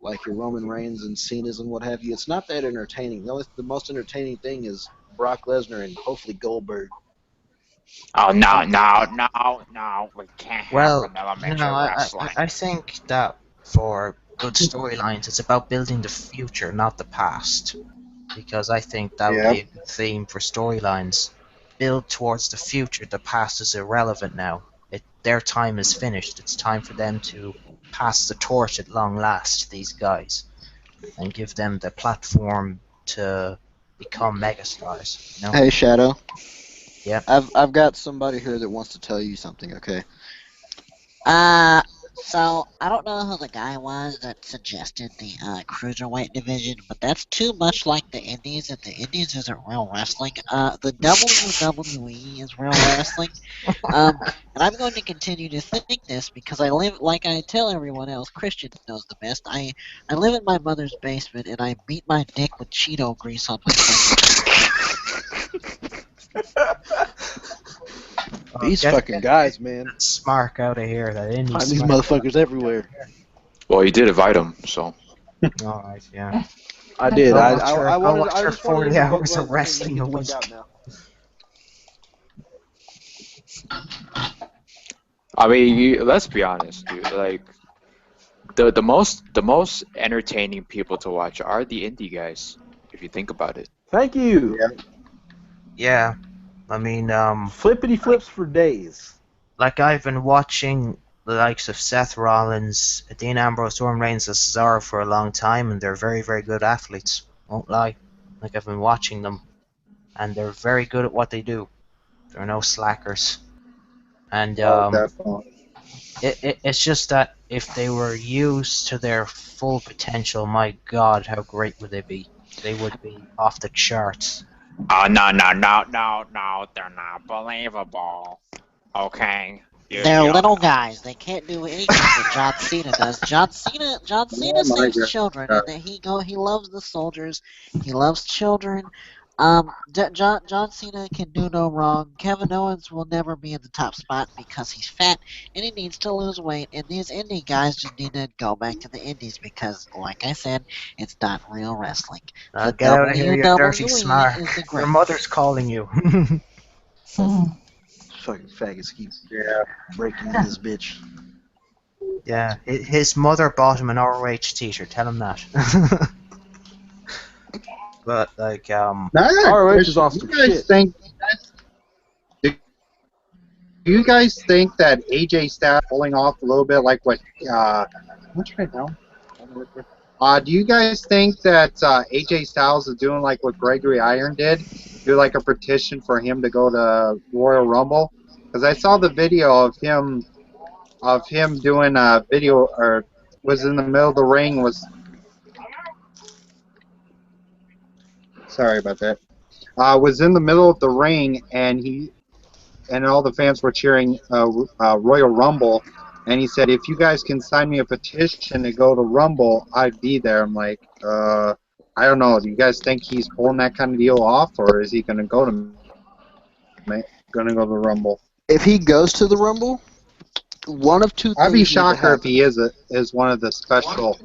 like your Roman Reigns and Cena's and what have you, it's not that entertaining. The most entertaining thing is Brock Lesnar and hopefully Goldberg. Oh no, Uh, no, no, no! We can't have Well, elementary wrestling. I think that for good storylines, it's about building the future, not the past. Because I think that would Yeah. be a good theme for storylines. Build towards the future. The past is irrelevant now. Their time is finished. It's time for them to pass the torch at long last to these guys and give them the platform to become megastars. You know? Hey Shadow. Yeah. I've got somebody here that wants to tell you something. Okay. So I don't know who the guy was that suggested the cruiserweight division, but that's too much like the Indies, and the Indies isn't real wrestling. The WWE is real wrestling. And I'm going to continue to think this because I live, like I tell everyone else, Christian knows the best. I live in my mother's basement and I beat my dick with Cheeto grease on my These Get fucking guys, man. that Smark out of here. That Indy Find these Smark. motherfuckers everywhere. Well, you did invite him, so. Alright, yeah. I did. Go I watch your- go wanted. watch I your just wanted 40 to get hours of let wrestling him a get the fuck week. out now. I mean, let's be honest, dude. Like, the most entertaining people to watch are the indie guys, if you think about it. Thank you. Yeah. I mean, Flippity flips for days. like I've been watching the likes of Seth Rollins, Dean Ambrose, Roman Reigns, and Cesaro for a long time, and they're very, very good athletes. Won't lie. Like I've been watching them, and they're very good at what they do. They're no slackers. And Definitely. it's just that if they were used to their full potential, my God, how great would they be? They would be off the charts. Oh no, no, no, no, no! They're not believable. Okay. They're little guys. They can't do anything that John Cena does. John Cena Oh my saves God. children, and he loves the soldiers. He loves children. John Cena can do no wrong. Kevin Owens will never be in the top spot because he's fat and he needs to lose weight. And these indie guys just need to go back to the indies because, like I said, it's not real wrestling. The Get out of here, you dirty WWE smark. is the Your greatest. mother's calling you. Fucking faggots keep Yeah. breaking in this bitch. Yeah, his mother bought him an ROH t-shirt. Tell him that. But like, Now, I got a ROH is question. off Do some you guys shit. think? Do you guys think that AJ Styles pulling off a little bit like what? What's right now? Do you guys think that AJ Styles is doing like what Gregory Iron did? Do like a petition for him to go to Royal Rumble? Because I saw the video of him doing a video, or was in the middle of the ring. Sorry about that. Was in the middle of the ring, and all the fans were cheering Royal Rumble, and he said, "If you guys can sign me a petition to go to Rumble, I'd be there." I'm like, I don't know. Do you guys think he's pulling that kind of deal off, or is he going to go to the Rumble? If he goes to the Rumble, one of two I'd be things need to shocked if happen. he is one of the special.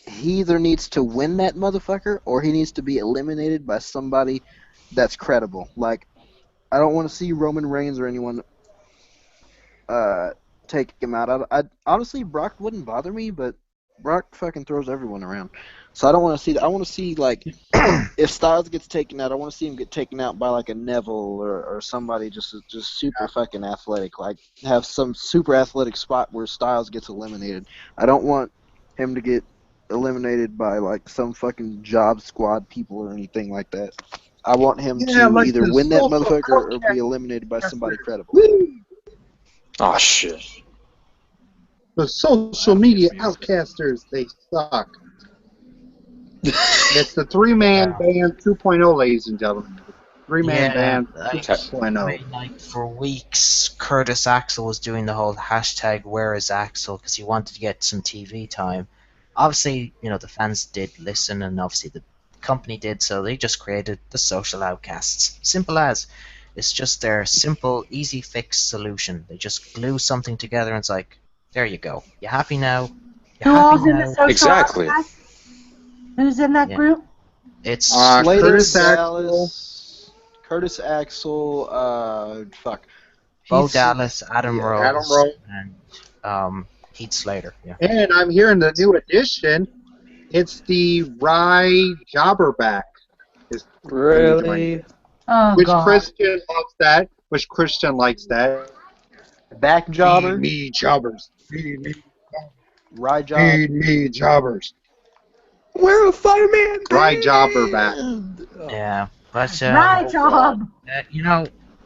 He either needs to win that motherfucker, or he needs to be eliminated by somebody that's credible. Like, I don't want to see Roman Reigns or anyone take him out. I honestly, Brock wouldn't bother me, but Brock fucking throws everyone around. So I don't want to see that. I want to see, like, if Styles gets taken out, I want to see him get taken out by like a Neville or somebody just super fucking athletic. Like, have some super athletic spot where Styles gets eliminated. I don't want him to get eliminated by like some fucking job squad people or anything like that. I want him to like either the win that social motherfucker or outcast. be eliminated by somebody credible. Oh shit. The social media outcasters, they suck. It's the three-man band 2.0, ladies and gentlemen. Three-man band like, 2.0. I mean, like for weeks, Curtis Axel was doing the whole hashtag Where is Axel because he wanted to get some TV time. Obviously, the fans did listen, and obviously the company did, so they just created the Social Outcasts. Simple as. It's just their simple, easy fix solution. They just glue something together, and it's like, there you go. You happy now? Who all's in the social Exactly. outcast? Who's in that group? It's Slater, Curtis Dallas, Curtis Axel, fuck. Bo Heath- Dallas, Adam yeah, Rose, Adam Rose. and Heath Slater. Yeah. And I'm hearing the new edition. It's the Rye Jobberback. Really? Oh, Which God. Christian loves that. Which Christian likes that. Back jobber, Feed me jobbers. Feed me, Rye job. feed me jobbers. We're a fireman. Rye Jobberback. Yeah, but Right job.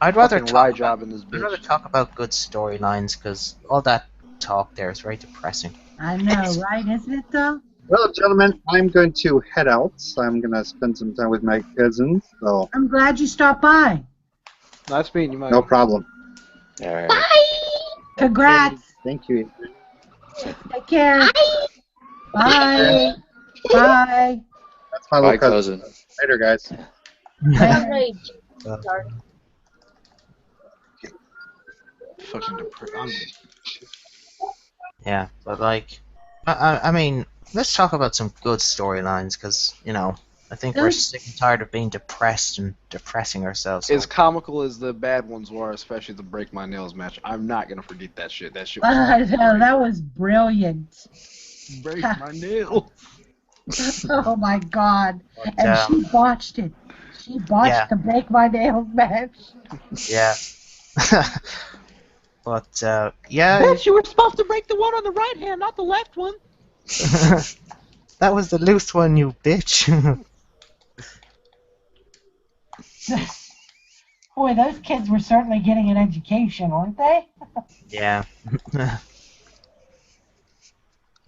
I'd rather Fucking Rye talk job about, in this I'd rather bitch. talk about good storylines because all that talk there is very depressing. I know, right? Isn't it, though? Well, gentlemen, I'm going to head out. I'm going to spend some time with my cousins. So I'm glad you stopped by. Nice meeting you, Mike. no problem. All right. Congrats. Thank you. Take care. Bye. Bye. That's my Bye, little cousin. cousin. Later, guys. Outrage. Uh, Sorry. Fucking depressed. Yeah, but like, I mean, let's talk about some good storylines because I think we're Good. sick and tired of being depressed and depressing ourselves. As comical as the bad ones were, especially the Break My Nails match, I'm not gonna forget that shit. That shit was I know, that was brilliant. Break My Nails. Oh, my God. But, And she botched it. She botched yeah. the Break My Nails match. Yeah. But yeah, Bitch, you were supposed to break the one on the right hand, not the left one. that was the loose one, you bitch. Boy, those kids were certainly getting an education, weren't they? Yeah.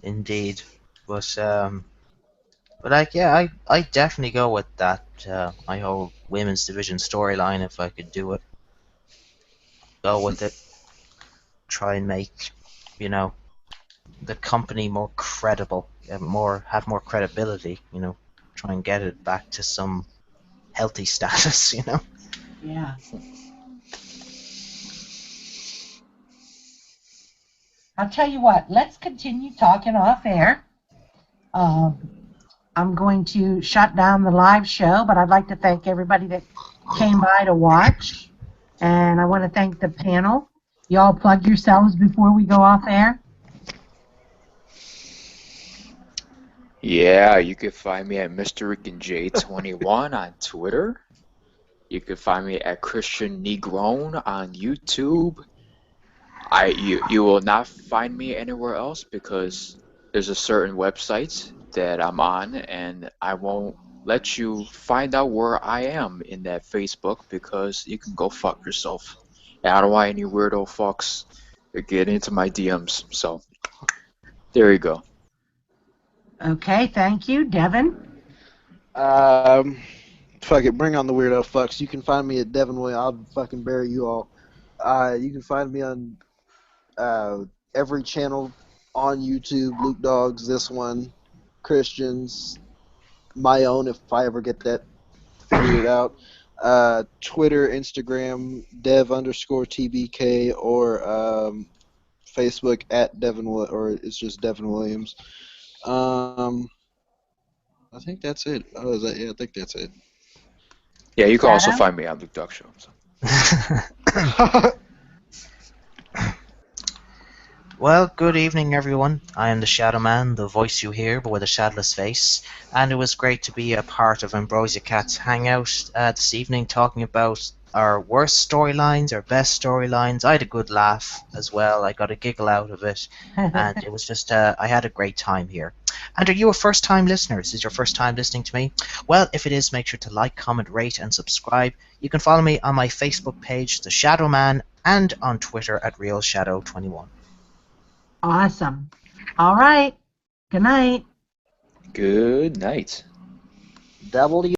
Indeed. But like, yeah, I definitely go with that. My whole women's division storyline, if I could do it. Go with it. Try and make, the company more credible, have more credibility. Try and get it back to some healthy status, you know. Yeah. I'll tell you what, let's continue talking off air. I'm going to shut down the live show, but I'd like to thank everybody that came by to watch. And I want to thank the panel. Y'all plug yourselves before we go off air. Yeah, you can find me at Mr. Rick and J21 on Twitter. You can find me at Christian Negrone on YouTube. You will not find me anywhere else because there's a certain website that I'm on, and I won't let you find out where I am in that Facebook because you can go fuck yourself. And I don't want any weirdo fucks to get into my DMs. So there you go. Okay, thank you. Devin? Fuck it, bring on the weirdo fucks. You can find me at Devin Williams. I'll fucking bury you all. You can find me on every channel on YouTube. Luke Dogs, this one, Christians, my own if I ever get that figured out. Twitter, Instagram, dev_TBK, or Facebook at Devin, or it's just Devin Williams. I think that's it. Oh, is that? Yeah, I think that's it. Yeah, you can also Shadow? find me on Luke Dog Show. So. Well, good evening, everyone. I am the Shadow Man, the voice you hear, but with a shadowless face. And it was great to be a part of Ambrosia Cat's hangout this evening, talking about our worst storylines, our best storylines. I had a good laugh as well. I got a giggle out of it, and it was just I had a great time here. And are you a first-time listener? Is this your first time listening to me? Well, if it is, make sure to like, comment, rate, and subscribe. You can follow me on my Facebook page, The Shadow Man, and on Twitter at RealShadow21. Awesome. All right. Good night. Good night. W